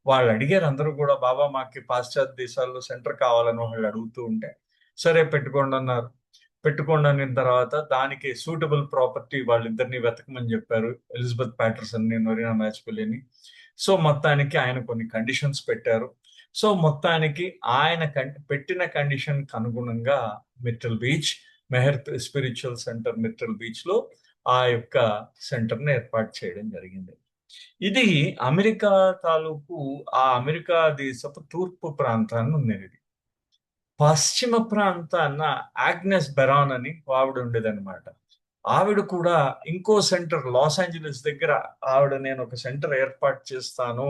వాళ్ళు అడిగారు. అందరూ కూడా బాబా మాకు పాశ్చాత్య దేశాల్లో సెంటర్ కావాలని వాళ్ళు అడుగుతూ ఉంటే, సరే పెట్టుకోండి అన్నారు. పెట్టుకోండి అనిన తర్వాత దానికి సూటబుల్ ప్రాపర్టీ వాళ్ళిద్దరిని వెతకమని చెప్పారు, ఎలిజబెత్ ప్యాటర్సన్ ని, నొరెనా మ్యాచ్బుల్ని. సో మొత్తానికి ఆయన కొన్ని కండిషన్స్ పెట్టారు. సో మొత్తానికి ఆయన పెట్టిన కండిషన్ కి అనుగుణంగా Mittal beach, Meher spiritual centre Mittal beach లో ఆ యొక్క సెంటర్ ని ఏర్పాటు చేయడం జరిగింది. ఇది అమెరికా తాలూకు ఆ అమెరికా దేశపు తూర్పు ప్రాంతాన్ని ఉన్నది. పశ్చిమ ప్రాంతాన ఆగ్నెస్ బెరాన్ అని ఆవిడ ఉండేదన్నమాట. ఆవిడ కూడా ఇంకో సెంటర్ లాస్ ఏంజలస్ దగ్గర నేను ఒక సెంటర్ ఏర్పాటు చేస్తాను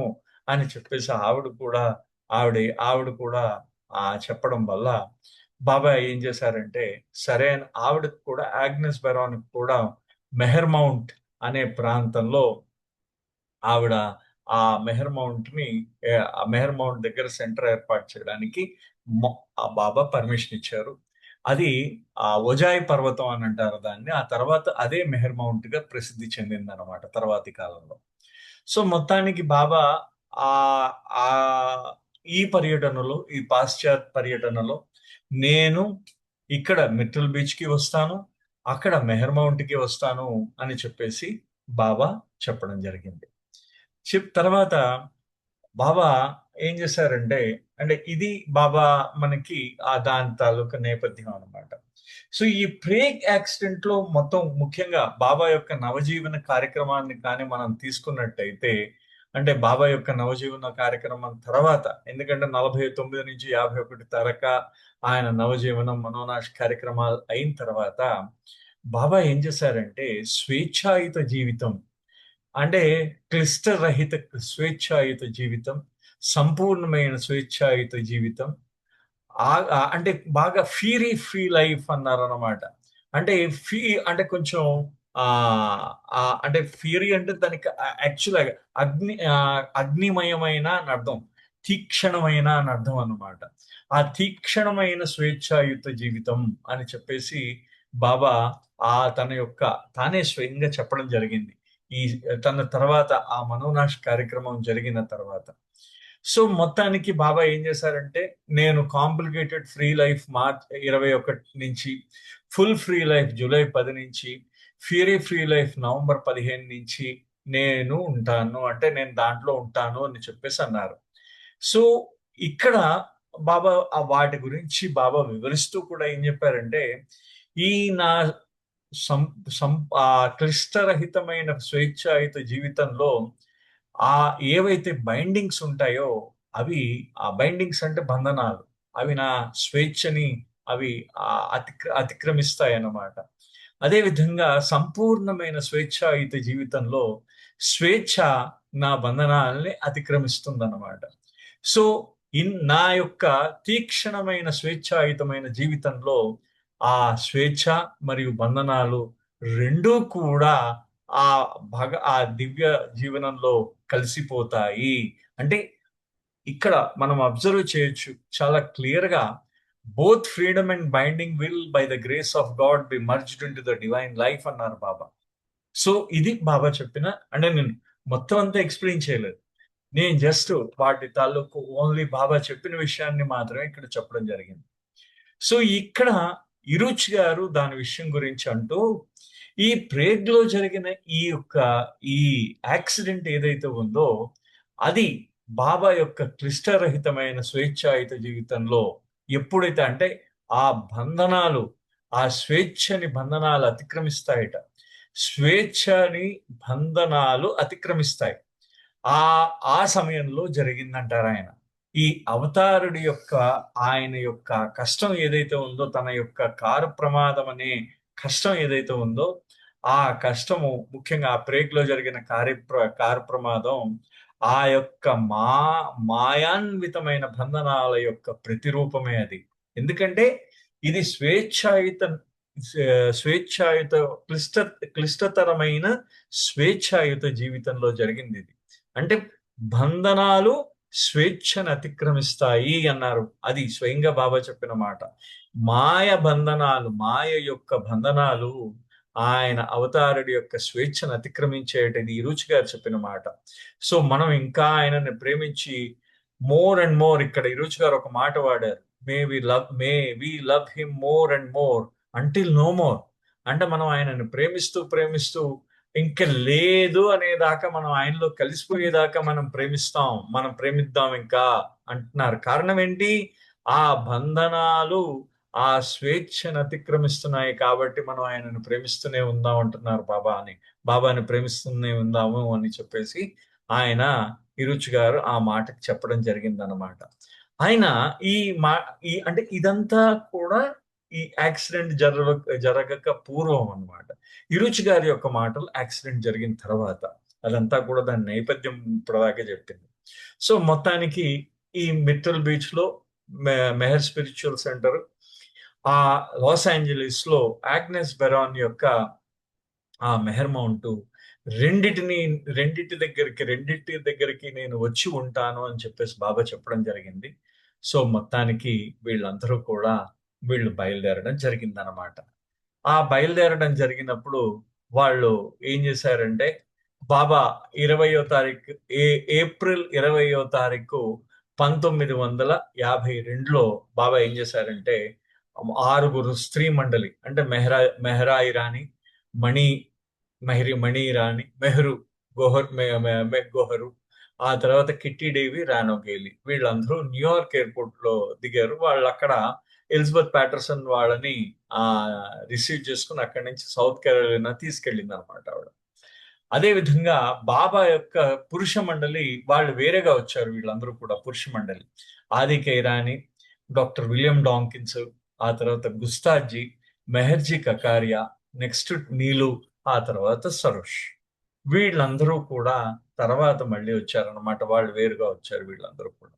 అని చెప్పేసి ఆవిడ కూడా చెప్పడం వల్ల బాబా ఏం చేశారంటే, సరే అని ఆవిడకు కూడా ఆగ్నెస్ బెరాన్ కూడా మెహర్ మౌంట్ అనే ప్రాంతంలో ఆవిడ ఆ మెహర్ మౌంట్ దగ్గర సెంటర్ ఏర్పాటు చేయడానికి ఆ బాబా పర్మిషన్ ఇచ్చారు. అది ఆ ఒజాయి పర్వతం అని అంటారు దాన్ని. ఆ తర్వాత అదే మెహర్ మౌంట్ గా ప్రసిద్ధి చెందింది అనమాట తర్వాతి కాలంలో. సో మొత్తానికి బాబా ఆ ఆ ఈ పాశ్చాత్ పర్యటనలో నేను ఇక్కడ మిట్టల్ బీచ్ కి వస్తాను, అక్కడ మెహర్ మౌంట్ కి వస్తాను అని చెప్పేసి బాబా చెప్పడం జరిగింది. తర్వాత బాబా ఏం చేశారంటే, అంటే ఇది బాబా మనకి దాని తాలూకా నేపథ్యం అన్నమాట. సో ఈ ప్రేగ్ యాక్సిడెంట్ లో మొత్తం ముఖ్యంగా బాబా యొక్క నవజీవన కార్యక్రమాన్ని కానీ మనం తీసుకున్నట్టయితే, అంటే బాబా యొక్క నవజీవన కార్యక్రమం తర్వాత, ఎందుకంటే 49 నుంచి 51 తరక ఆయన నవజీవనం మనోనాశ కార్యక్రమాలు అయిన తర్వాత బాబా ఏం చేశారంటే, స్వేచ్ఛాయుత జీవితం అంటే క్లిష్టరహిత స్వేచ్ఛాయుత జీవితం, సంపూర్ణమైన స్వేచ్ఛాయుత జీవితం, అంటే బాగా ఫ్రీ లైఫ్ అన్నారన్నమాట. అంటే అంటే కొంచెం అంటే ఫియరీ అంటే దానికి యాక్చువల్గా అగ్నిమయమైన అని అర్థం, తీక్షణమైన అని అర్థం అన్నమాట. ఆ తీక్షణమైన స్వేచ్ఛాయుత జీవితం అని చెప్పేసి బాబా తానే స్వయంగా చెప్పడం జరిగింది తన తర్వాత ఆ మనోనాశ కార్యక్రమం జరిగిన తర్వాత. సో మొత్తానికి బాబా ఏం చేశారంటే, నేను కాంప్లికేటెడ్ ఫ్రీ లైఫ్ మార్చ్ 21 నుంచి, ఫుల్ ఫ్రీ లైఫ్ జూలై 10 నుంచి, ఫ్రీ లైఫ్ నవంబర్ 15 నుంచి నేను ఉంటాను, అంటే నేను దాంట్లో ఉంటాను అని చెప్పేసి అన్నారు. సో ఇక్కడ బాబా వాటి గురించి బాబా వివరిస్తూ కూడా ఏం చెప్పారంటే, ఈ నా క్లిష్టరహితమైన స్వేచ్ఛాయుత జీవితంలో ఏవైతే బైండింగ్స్ ఉంటాయో అవి, ఆ బైండింగ్స్ అంటే బంధనాలు, అవి నా స్వేచ్ఛని అతిక్రమిస్తాయి అన్నమాట. అదేవిధంగా సంపూర్ణమైన స్వేచ్ఛాయుత జీవితంలో స్వేచ్ఛ నా బంధనాలని అతిక్రమిస్తుందన్నమాట. సో నా యొక్క తీక్షణమైన స్వేచ్ఛాయుతమైన జీవితంలో ఆ స్వేచ్ఛ మరియు బంధనాలు రెండూ కూడా ఆ దివ్య జీవనంలో కలిసిపోతాయి. అంటే ఇక్కడ మనం అబ్జర్వ్ చేయొచ్చు చాలా క్లియర్ గా, both freedom and binding will buy the grace of God B merged into the divine life అన్నారు బాబా. సో ఇది బాబా చెప్పిన, అంటే నేను మొత్తం అంతా ఎక్స్ప్లెయిన్ చేయలేదు, నేను జస్ట్ వాటి తాలూకు ఓన్లీ బాబా చెప్పిన విషయాన్ని మాత్రమే ఇక్కడ చెప్పడం జరిగింది. సో ఇక్కడ ఇరుచ్ గారు దాని విషయం గురించి అంటూ, ఈ ప్రేగ్ లో జరిగిన ఈ యాక్సిడెంట్ ఏదైతే ఉందో అది బాబా యొక్క క్లిష్టరహితమైన స్వేచ్ఛాయుత జీవితంలో ఎప్పుడైతే, అంటే ఆ బంధనాలు, ఆ స్వేచ్ఛని బంధనాలు అతిక్రమిస్తాయట, స్వేచ్ఛని బంధనాలు అతిక్రమిస్తాయి. ఆ సమయంలో జరిగిందంటారు ఆయన. ఈ అవతారుడి యొక్క ఆయన యొక్క కష్టం ఏదైతే ఉందో, తన యొక్క కారు ప్రమాదం అనే కష్టం ఏదైతే ఉందో, ఆ కష్టము ముఖ్యంగా ఆ ప్రేగ్ లో జరిగిన కారు ప్రమాదం ఆ యొక్క మాయాన్వితమైన బంధనాల యొక్క ప్రతిరూపమే అది. ఎందుకంటే ఇది స్వేచ్ఛాయుత క్లిష్టతరమైన స్వేచ్ఛాయుత జీవితంలో జరిగింది ఇది. అంటే బంధనాలు స్వేచ్ఛను అతిక్రమిస్తాయి అన్నారు. అది స్వయంగా బాబా చెప్పిన మాట. మాయ యొక్క బంధనాలు ఆయన అవతారుడి యొక్క స్వేచ్ఛను అతిక్రమించేటది ఇరుచ్ గారు చెప్పిన మాట. సో మనం ఇంకా ఆయనని ప్రేమించి మోర్ అండ్ మోర్, ఇక్కడ ఇరుచ్ గారు ఒక మాట వాడారు, may we love him more and more until no more. అంటే మనం ఆయనని ప్రేమిస్తూ ఇంకా లేదు అనేదాకా, మనం ఆయనలో కలిసిపోయేదాకా మనం ప్రేమిద్దాం ఇంకా అంటున్నారు. కారణం ఏంటి? ఆ బంధనాలు ఆ స్వేచ్ఛను అతిక్రమిస్తున్నాయి కాబట్టి మనం ఆయనను ప్రేమిస్తూనే ఉందాం అంటున్నారు బాబాని ప్రేమిస్తూనే ఉందాము అని చెప్పేసి ఆయన ఇరుచ్ గారు ఆ మాటకి చెప్పడం జరిగిందన్నమాట. ఆయన ఈ మా ఈ అంటే ఇదంతా కూడా ఈ యాక్సిడెంట్ జరగక పూర్వం అన్నమాట. ఇరుచి గారి యొక్క మాటలు యాక్సిడెంట్ జరిగిన తర్వాత, అదంతా కూడా దాని నేపథ్యం ఇప్పటిదాకా చెప్పింది. సో మొత్తానికి ఈ మిట్టల్ బీచ్ లో మెహర్ స్పిరిచువల్ సెంటర్, ఆ లాస్ ఏంజలీస్ లో ఆగ్నెస్ బెరాన్ యొక్క ఆ మెహర్ మౌంట్ రెండిటి దగ్గరికి నేను వచ్చి ఉంటాను అని చెప్పేసి బాబా చెప్పడం జరిగింది. సో మొత్తానికి వీళ్ళు బయలుదేరడం జరిగిందనమాట. ఆ బయలుదేరడం జరిగినప్పుడు వాళ్ళు ఏం చేశారంటే, బాబా 20వ తారీఖు ఏప్రిల్ 20వ తారీఖు 1952లో బాబా ఏం చేశారంటే 6 స్త్రీ మండలి అంటే మెహరా ఇరానీ, మణి ఇరానీ, గోహరు, ఆ తర్వాత కిట్టి డేవి, రానో గేలి, వీళ్ళందరూ న్యూయార్క్ ఎయిర్పోర్ట్ లో దిగారు. వాళ్ళు అక్కడ ఎలిజబెత్ ప్యాటర్సన్ వాళ్ళని రిసీవ్ చేసుకుని అక్కడి నుంచి సౌత్ కెరోలినా తీసుకెళ్ళింది అనమాట ఆవిడ. అదే విధంగా బాబా యొక్క పురుష మండలి వాళ్ళు వేరేగా వచ్చారు. వీళ్ళందరూ కూడా పురుష మండలి ఆదిక ఇరానీ, డాక్టర్ విలియం డాంకిన్స్, ఆ తర్వాత గుస్తాజీ, మెహర్జీ కకారియా, నెక్స్ట్ నీలు, ఆ తర్వాత సరోష్, వీళ్ళందరూ కూడా తర్వాత మళ్ళీ వచ్చారనమాట. వాళ్ళు వేరుగా వచ్చారు వీళ్ళందరూ కూడా.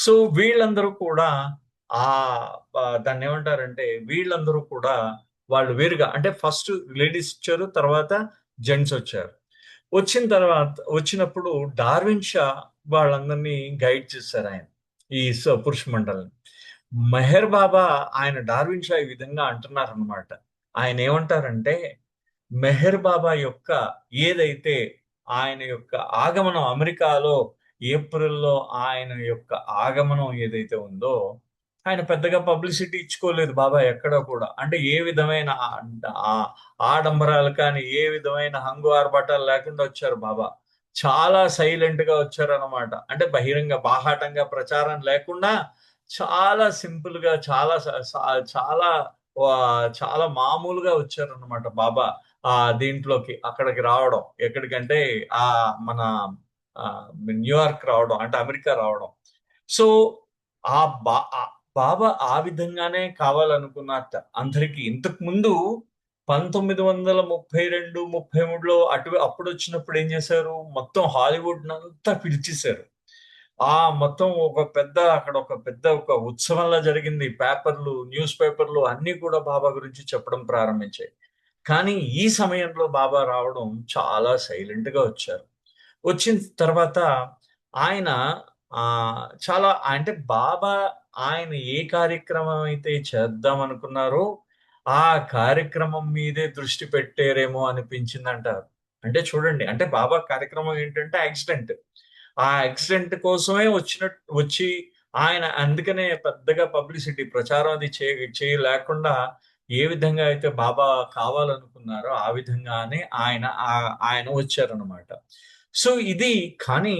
సో వీళ్ళందరూ కూడా దాన్ని ఏమంటారంటే, వీళ్ళందరూ కూడా వాళ్ళు వేరుగా అంటే ఫస్ట్ లేడీస్ వచ్చారు, తర్వాత జెంట్స్ వచ్చారు. వచ్చినప్పుడు డార్విన్ షా వాళ్ళందరినీ గైడ్ చేశారు ఆయన, ఈ పురుష మండలిని. మెహర్ బాబా ఆయన డార్విన్ షా ఈ విధంగా అంటున్నారు అనమాట. ఆయన ఏమంటారంటే, మెహర్ బాబా యొక్క ఏదైతే ఆయన యొక్క ఆగమనం అమెరికాలో ఏప్రిల్లో ఆయన యొక్క ఆగమనం ఏదైతే ఉందో, ఆయన పెద్దగా పబ్లిసిటీ ఇచ్చుకోలేదు బాబా ఎక్కడా కూడా. అంటే ఏ విధమైన ఆడంబరాలు కానీ ఏ విధమైన హంగు ఆర్భాటాలు లేకుండా వచ్చారు బాబా. చాలా సైలెంట్ గా వచ్చారు అనమాట. అంటే బహిరంగ బాహాటంగా ప్రచారం లేకుండా చాలా సింపుల్ గా చాలా చాలా మామూలుగా వచ్చారు అనమాట బాబా. దీంట్లోకి అక్కడికి రావడం, ఎక్కడికంటే మన న్యూయార్క్ రావడం, అంటే అమెరికా రావడం. సో ఆ బాబా ఆ విధంగానే కావాలనుకున్నట్ట అందరికి. ఇంతకు ముందు 1932-33లో అప్పుడు వచ్చినప్పుడు ఏం చేశారు, మొత్తం హాలీవుడ్ అంతా పిలిచేశారు. మొత్తం అక్కడ ఒక పెద్ద ఉత్సవంలా జరిగింది. న్యూస్ పేపర్లు అన్ని కూడా బాబా గురించి చెప్పడం ప్రారంభించాయి. కానీ ఈ సమయంలో బాబా రావడం చాలా సైలెంట్ గా వచ్చారు. వచ్చిన తర్వాత ఆయన చాలా అంటే బాబా ఆయన ఏ కార్యక్రమం అయితే చేద్దాం అనుకున్నారో ఆ కార్యక్రమం మీదే దృష్టి పెట్టారేమో అనిపించింది అంటారు. అంటే చూడండి, అంటే బాబా కార్యక్రమం ఏంటంటే యాక్సిడెంట్. ఆ యాక్సిడెంట్ కోసమే వచ్చి ఆయన అందుకనే పెద్దగా పబ్లిసిటీ ప్రచారం అది చేయలేకుండా ఏ విధంగా అయితే బాబా కావాలనుకున్నారో ఆ విధంగానే ఆయన వచ్చారనమాట. సో ఇది కానీ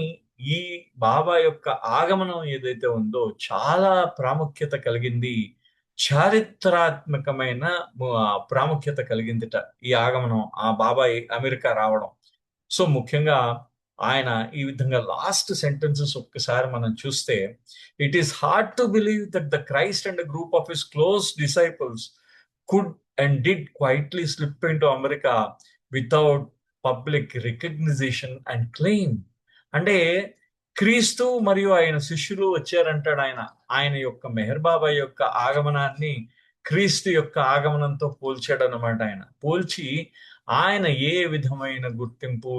ఈ బాబా యొక్క ఆగమనం ఏదైతే ఉందో చాలా ప్రాముఖ్యత కలిగింది, చారిత్రాత్మకమైన ప్రాముఖ్యత కలిగిందిట ఈ ఆగమనం, బాబా అమెరికా రావడం. సో ముఖ్యంగా ఆయన ఈ విధంగా లాస్ట్ సెంటెన్సెస్ ఒక్కసారి మనం చూస్తే, it is hard to believe that the Christ and group of his close disciples could and did quietly slip into America without public recognition and claim. అంటే క్రీస్తు మరియు ఆయన శిష్యులు వచ్చారంటాడు ఆయన యొక్క మెహర్ బాబా యొక్క ఆగమనాన్ని క్రీస్తు యొక్క ఆగమనంతో పోల్చాడు అనమాట. ఆయన పోల్చి ఆయన ఏ విధమైన గుర్తింపు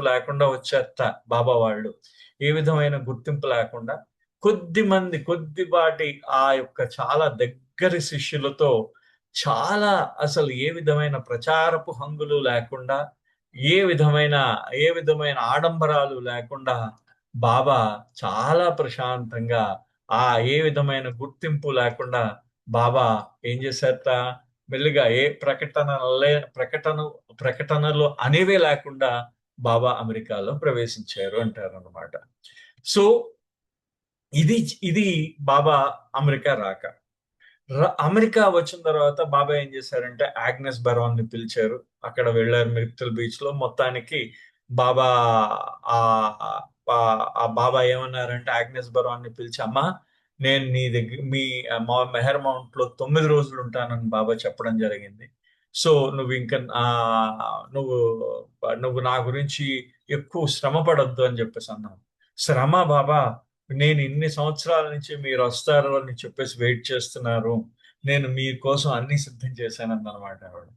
లేకుండా వచ్చారట బాబా వాళ్ళు. ఏ విధమైన గుర్తింపు లేకుండా కొద్దిపాటి ఆ యొక్క చాలా దగ్గరి శిష్యులతో చాలా అసలు ఏ విధమైన ప్రచారపు హంగులు లేకుండా ఏ విధమైన ఆడంబరాలు లేకుండా బాబా చాలా ప్రశాంతంగా ఏ విధమైన గుర్తింపు లేకుండా బాబా ఏం చేశారట, మెల్లిగా ఏ ప్రకటనలు అనేవే లేకుండా బాబా అమెరికాలో ప్రవేశించారు అంటారు అన్నమాట. సో ఇది బాబా అమెరికా రాక. అమెరికా వచ్చిన తర్వాత బాబా ఏం చేశారంటే ఆగ్నెస్ బెరాన్ ని పిలిచారు. అక్కడ వెళ్ళారు మిర్టల్ బీచ్ లో. మొత్తానికి బాబా ఆ బాబా ఏమన్నారంటే ఆగ్నెస్ బరోన్ని పిలిచి, అమ్మా నేను నీ దగ్గర మా మెహర్ మౌంట్ లో 9 రోజులు ఉంటానని బాబా చెప్పడం జరిగింది. సో నువ్వు ఇంకా నువ్వు నువ్వు నా గురించి ఎక్కువ శ్రమ పడొద్దు అని చెప్పేసి అన్నాను. శ్రమ బాబా, నేను ఇన్ని సంవత్సరాల నుంచి మీరు వస్తారు అని చెప్పేసి వెయిట్ చేస్తున్నారు, నేను మీ కోసం అన్ని సిద్ధం చేశానన్నమాట ఆవిడ.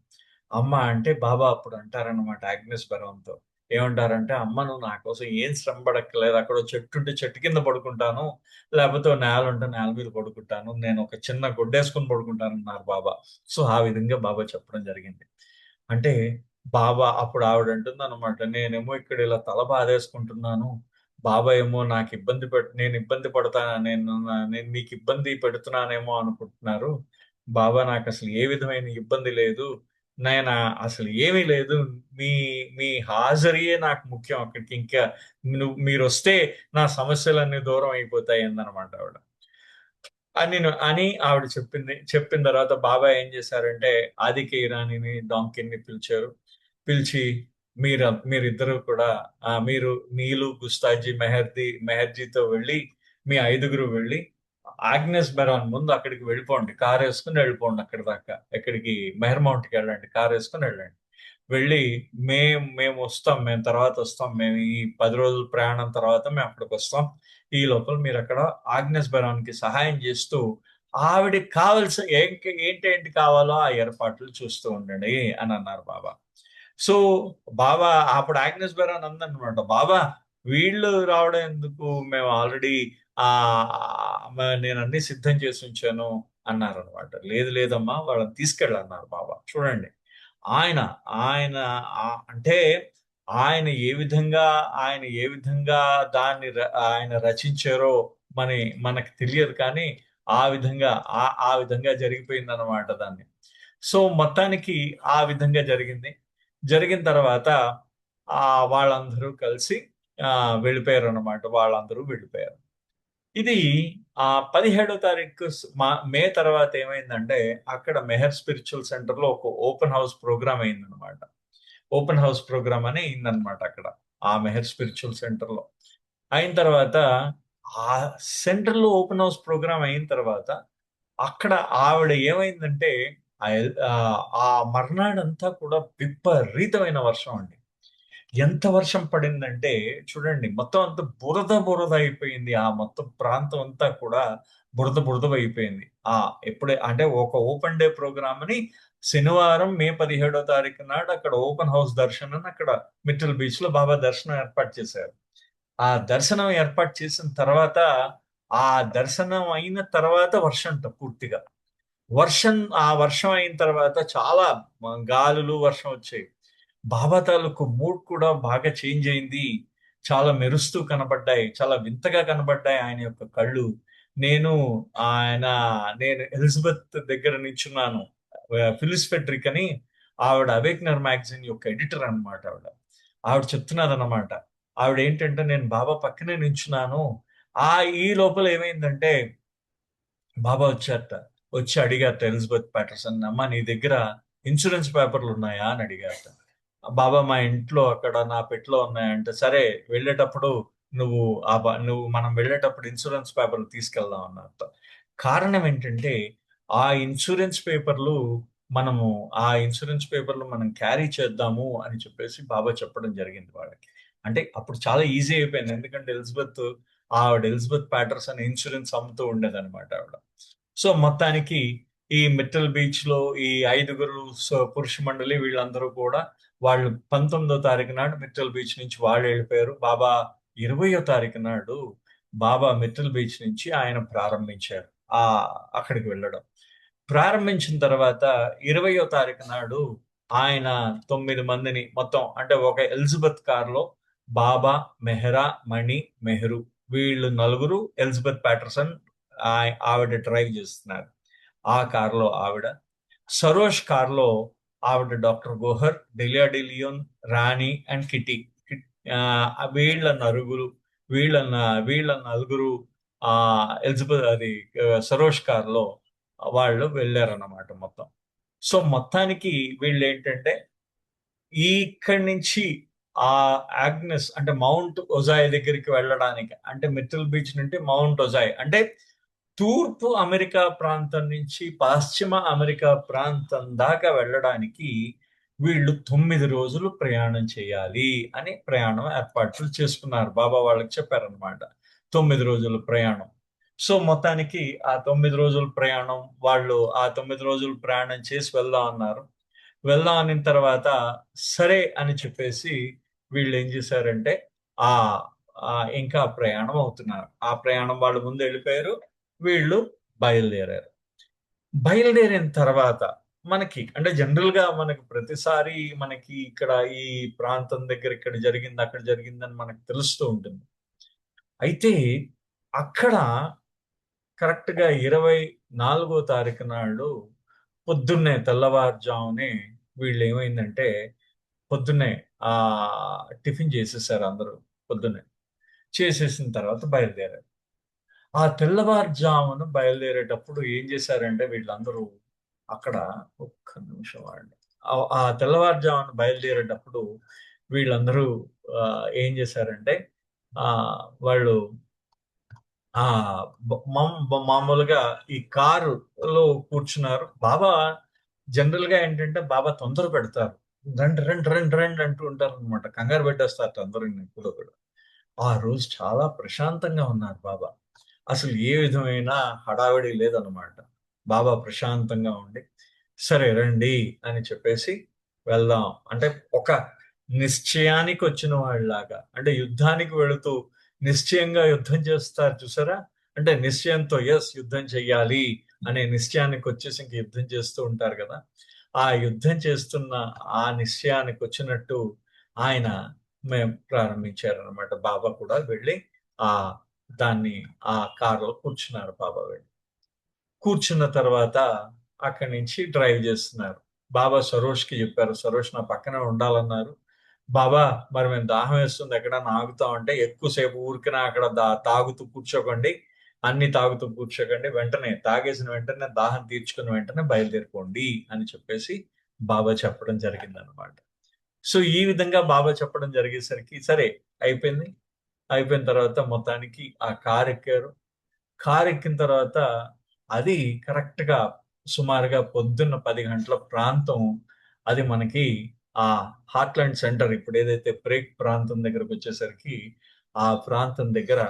అమ్మ అంటే బాబా అప్పుడు అంటారనమాట ఆగ్నెస్ బరోన్తో, ఏమంటారంటే, అమ్మ నువ్వు నా కోసం ఏం శ్రమ పడక్కలేదు, అక్కడ చెట్టు ఉంటే చెట్టు కింద పడుకుంటాను, లేకపోతే నేల ఉంటే నేల మీద పడుకుంటాను, నేను ఒక చిన్న గుడ్డేసుకుని పడుకుంటాను అన్నారు బాబా. సో ఆ విధంగా బాబా చెప్పడం జరిగింది. అంటే బాబా అప్పుడు ఆవిడ అంటుంది అనమాట, నేనేమో ఇక్కడ ఇలా తల బాధేసుకుంటున్నాను, బాబా ఏమో నాకు నేను ఇబ్బంది పడతాను, నేను మీకు ఇబ్బంది పెడుతున్నానేమో అనుకుంటున్నారు, బాబా నాకు అసలు ఏ విధమైన ఇబ్బంది లేదు, నేను అసలు ఏమీ లేదు, మీ మీ హాజరీయే నాకు ముఖ్యం అక్కడికి, ఇంకా మీరు వస్తే నా సమస్యలన్నీ దూరం అయిపోతాయి అందనమాట ఆవిడ. అని ఆవిడ చెప్పిన తర్వాత బాబా ఏం చేశారంటే ఆదికే ఇరానీని డాంకిన్ని పిలిచారు. పిలిచి మీరిద్దరు కూడా మీరు నీలు గుస్తాజీ మెహర్జీతో వెళ్ళి మీ 5గురు వెళ్ళి ఆగ్నెస్ బెరాన్ ముందు అక్కడికి వెళ్ళిపోండి, కారు వేసుకుని వెళ్ళిపోండి అక్కడి దాకా, ఎక్కడికి మెహర్ మౌంట్కి వెళ్ళండి, కారు వేసుకుని వెళ్ళండి. వెళ్ళి మేము వస్తాం, మేము తర్వాత వస్తాం, మేము ఈ 10 రోజుల ప్రయాణం తర్వాత మేము అక్కడికి వస్తాం, ఈ లోపల మీరు అక్కడ ఆగ్నెస్ బెరాన్కి సహాయం చేస్తూ ఆవిడకి కావాల్సిన ఏంటేంటి కావాలో ఆ ఏర్పాట్లు చూస్తూ ఉండండి అని అన్నారు బాబా. సో బాబా అప్పుడు ఆగ్నెస్ బెరాన్ అందనమాట, బాబా వీళ్ళు రావడం ఎందుకు, మేము ఆల్రెడీ నేను అన్ని సిద్ధం చేసి ఉంచాను అన్నారు అనమాట. లేదమ్మా వాళ్ళని తీసుకెళ్ళన్నారు బాబా. చూడండి ఆయన ఆయన అంటే ఆయన ఏ విధంగా దాన్ని ఆయన రచించారో మనకు తెలియదు, కానీ ఆ విధంగా జరిగిపోయింది అనమాట దాన్ని. సో మొత్తానికి ఆ విధంగా జరిగిన తర్వాత వాళ్ళందరూ కలిసి వెళ్ళిపోయారు అనమాట, వాళ్ళందరూ వెళ్ళిపోయారు. ఇది 17వ తారీఖు మే తర్వాత ఏమైందంటే అక్కడ మెహర్ స్పిరిచువల్ సెంటర్ లో ఒక ఓపెన్ హౌస్ ప్రోగ్రామ్ అయిందనమాట. ఓపెన్ హౌస్ ప్రోగ్రామ్ అని అయిందనమాట అక్కడ ఆ మెహర్ స్పిరిచువల్ సెంటర్ లో. అయిన తర్వాత ఆ సెంటర్ లో ఓపెన్ హౌస్ ప్రోగ్రామ్ అయిన తర్వాత అక్కడ ఆవిడ ఏమైందంటే ఆ మర్నాడంతా కూడా విపరీతమైన వర్షం అండి. ఎంత వర్షం పడిందంటే చూడండి, మొత్తం అంతా బురద అయిపోయింది, ఆ మొత్తం ప్రాంతం అంతా కూడా బురద అయిపోయింది. ఎప్పుడే అంటే ఒక ఓపెన్ డే ప్రోగ్రామ్ అని శనివారం మే 17వ తారీఖు నాడు అక్కడ ఓపెన్ హౌస్ దర్శనం అక్కడ మిట్టల్ బీచ్ లో బాబా దర్శనం ఏర్పాటు చేశారు. ఆ దర్శనం ఏర్పాటు చేసిన తర్వాత ఆ దర్శనం అయిన తర్వాత పూర్తిగా వర్షం అయిన తర్వాత చాలా గాలులు వర్షం వచ్చాయి. బాబా తాలూకు మూడ్ కూడా బాగా చేంజ్ అయింది, చాలా మెరుస్తూ కనబడ్డాయి, చాలా వింతగా కనబడ్డాయి ఆయన యొక్క కళ్ళు. నేను ఎలిజబెత్ దగ్గర నించున్నాను, ఫిలిస్ ఫెడ్రిక్ అని ఆవిడ అవేక్నర్ మ్యాగజైన్ యొక్క ఎడిటర్ అనమాట. ఆవిడ చెప్తున్నారు అనమాట, ఆవిడ ఏంటంటే నేను బాబా పక్కనే నించున్నాను, ఈ లోపల ఏమైందంటే బాబా వచ్చి అడిగారట ఎలిజబెత్ ప్యాటర్సన్, అమ్మ నీ దగ్గర ఇన్సూరెన్స్ పేపర్లు ఉన్నాయా అని అడిగారట. బాబా మా ఇంట్లో అక్కడ నా పెట్లో ఉన్నాయంటే, సరే వెళ్ళేటప్పుడు మనం వెళ్ళేటప్పుడు ఇన్సూరెన్స్ పేపర్లు తీసుకెళ్దాం అన్నట్టు. కారణం ఏంటంటే ఆ ఇన్సూరెన్స్ పేపర్లు మనం క్యారీ చేద్దాము అని చెప్పేసి బాబా చెప్పడం జరిగింది వాళ్ళకి. అంటే అప్పుడు చాలా ఈజీ అయిపోయింది, ఎందుకంటే ఎలిజబెత్ ప్యాటర్సన్ ఇన్సూరెన్స్ అమ్ముతూ ఉండేదన్నమాట ఆవిడ. సో మొత్తానికి ఈ మిట్టల్ బీచ్ లో ఈ 5గురు పురుష మండలి వీళ్ళందరూ కూడా వాళ్ళు 19వ తారీఖు నాడు మిట్టల్ బీచ్ నుంచి వాళ్ళు వెళ్ళిపోయారు. బాబా 20వ తారీఖు నాడు బాబా మిట్టల్ బీచ్ నుంచి ఆయన ప్రారంభించారు అక్కడికి వెళ్ళడం. ప్రారంభించిన తర్వాత 20వ తారీఖు నాడు ఆయన 9 మందిని మొత్తం, అంటే ఒక ఎలిజబెత్ కారులో బాబా, మెహరా, మణి, మెహరు వీళ్ళు 4 ఎలిజబెత్ ప్యాటర్సన్ ఆవిడ డ్రైవ్ చేస్తున్నారు. ఆ కారులో ఆవిడ, సరోష్ కారులో ఆవిడ doctor Gohar, Delia డిలియోన్, Rani and kitty, వీళ్ళ 4 ఎలిజబెత్ సరోష్ కారులో వాళ్ళు వెళ్ళారన్నమాట మొత్తం. సో మొత్తానికి వీళ్ళు ఏంటంటే ఇక్కడి నుంచి ఆ ఆగ్నెస్ అంటే మౌంట్ ఒజాయ్ దగ్గరికి వెళ్ళడానికి, అంటే మిర్టిల్ బీచ్ నుండి మౌంట్ ఒజాయ్ అంటే తూర్పు అమెరికా ప్రాంతం నుంచి పశ్చిమ అమెరికా ప్రాంతం దాకా వెళ్ళడానికి వీళ్ళు 9 రోజులు ప్రయాణం చేయాలి అని ప్రయాణం ఏర్పాట్లు చేసుకున్నారు. బాబా వాళ్ళకి చెప్పారనమాట 9 రోజుల ప్రయాణం. సో మొత్తానికి ఆ 9 రోజుల ప్రయాణం, వాళ్ళు ఆ 9 రోజులు ప్రయాణం చేసి వెళ్దాం అన్నారు. వెళ్దాం అనిన తర్వాత సరే అని చెప్పేసి వీళ్ళు ఏం చేశారంటే ఆ ఇంకా ప్రయాణం అవుతున్నారు. ఆ ప్రయాణం వాళ్ళు ముందు వెళ్ళిపోయారు, వీళ్ళు బయలుదేరారు. బయలుదేరిన తర్వాత మనకి అంటే జనరల్ గా మనకి ప్రతిసారి మనకి ఇక్కడ ఈ ప్రాంతం దగ్గర ఇక్కడ జరిగింది అక్కడ జరిగిందని మనకు తెలుస్తూ ఉంటుంది. అయితే అక్కడ కరెక్ట్ గా 24వ తారీఖు నాడు పొద్దున్నే తెల్లవారుజామునే వీళ్ళు ఏమైందంటే పొద్దున్నే ఆ టిఫిన్ చేసేసారు అందరూ. పొద్దున్నే చేసేసిన తర్వాత బయలుదేరారు. ఆ తెల్లవారుజామున బయలుదేరేటప్పుడు ఏం చేశారంటే వీళ్ళందరూ అక్కడ ఒక్క నిమిషం వాడండి. ఆ తెల్లవారుజామున బయలుదేరేటప్పుడు వీళ్ళందరూ ఏం చేశారంటే వాళ్ళు మామూలుగా ఈ కారులో కూర్చున్నారు. బాబా జనరల్ గా ఏంటంటే బాబా తొందర పెడతారు, రండి రండి రండి రండి అంటూ ఉంటారు అనమాట. కంగారు పెట్టేస్తారు అందరూ ఇప్పుడు కూడా. ఆ రోజు చాలా ప్రశాంతంగా ఉన్నారు బాబా. అసలు ఏ విధమైన హడావిడి లేదనమాట. బాబా ప్రశాంతంగా ఉండి సరే రండి అని చెప్పేసి వెళ్దాం అంటే ఒక నిశ్చయానికి వచ్చిన వాళ్ళలాగా, అంటే యుద్ధానికి వెళుతూ నిశ్చయంగా యుద్ధం చేస్తారు చూసారా, అంటే నిశ్చయంతో ఎస్ యుద్ధం చెయ్యాలి అనే నిశ్చయానికి వచ్చేసి ఇంక యుద్ధం చేస్తూ ఉంటారు కదా. ఆ యుద్ధం చేస్తున్న ఆ నిశ్చయానికి వచ్చినట్టు ఆయన మేము ప్రారంభించారనమాట. బాబా కూడా వెళ్ళి ఆ కారులో కూర్చున్నారు. బాబా వెళ్ళి కూర్చున్న తర్వాత అక్కడి నుంచి డ్రైవ్ చేస్తున్నారు. బాబా సరోష్కి చెప్పారు, సరోష్ నా పక్కనే ఉండాలన్నారు. బాబా మరి మేము దాహం వేస్తుంది ఎక్కడన్నా ఆగుతామంటే ఎక్కువసేపు ఊరికినా అక్కడ తాగుతూ కూర్చోకండి, అన్ని తాగుతూ కూర్చోకండి, వెంటనే తాగేసిన వెంటనే దాహం తీర్చుకున్న వెంటనే బయలుదేరిపోండి అని చెప్పేసి బాబా చెప్పడం జరిగిందనమాట. సో ఈ విధంగా బాబా చెప్పడం జరిగేసరికి సరే అయిపోయింది. అయిపోయిన తర్వాత మొత్తానికి ఆ కారు ఎక్కారు. కారు ఎక్కిన తర్వాత అది కరెక్ట్ గా సుమారుగా పొద్దున్న 10 గంటల ప్రాంతం. అది మనకి ఆ హార్ట్లాండ్ సెంటర్, ఇప్పుడు ఏదైతే బ్రేక్ ప్రాంతం దగ్గరకు వచ్చేసరికి ఆ ప్రాంతం దగ్గర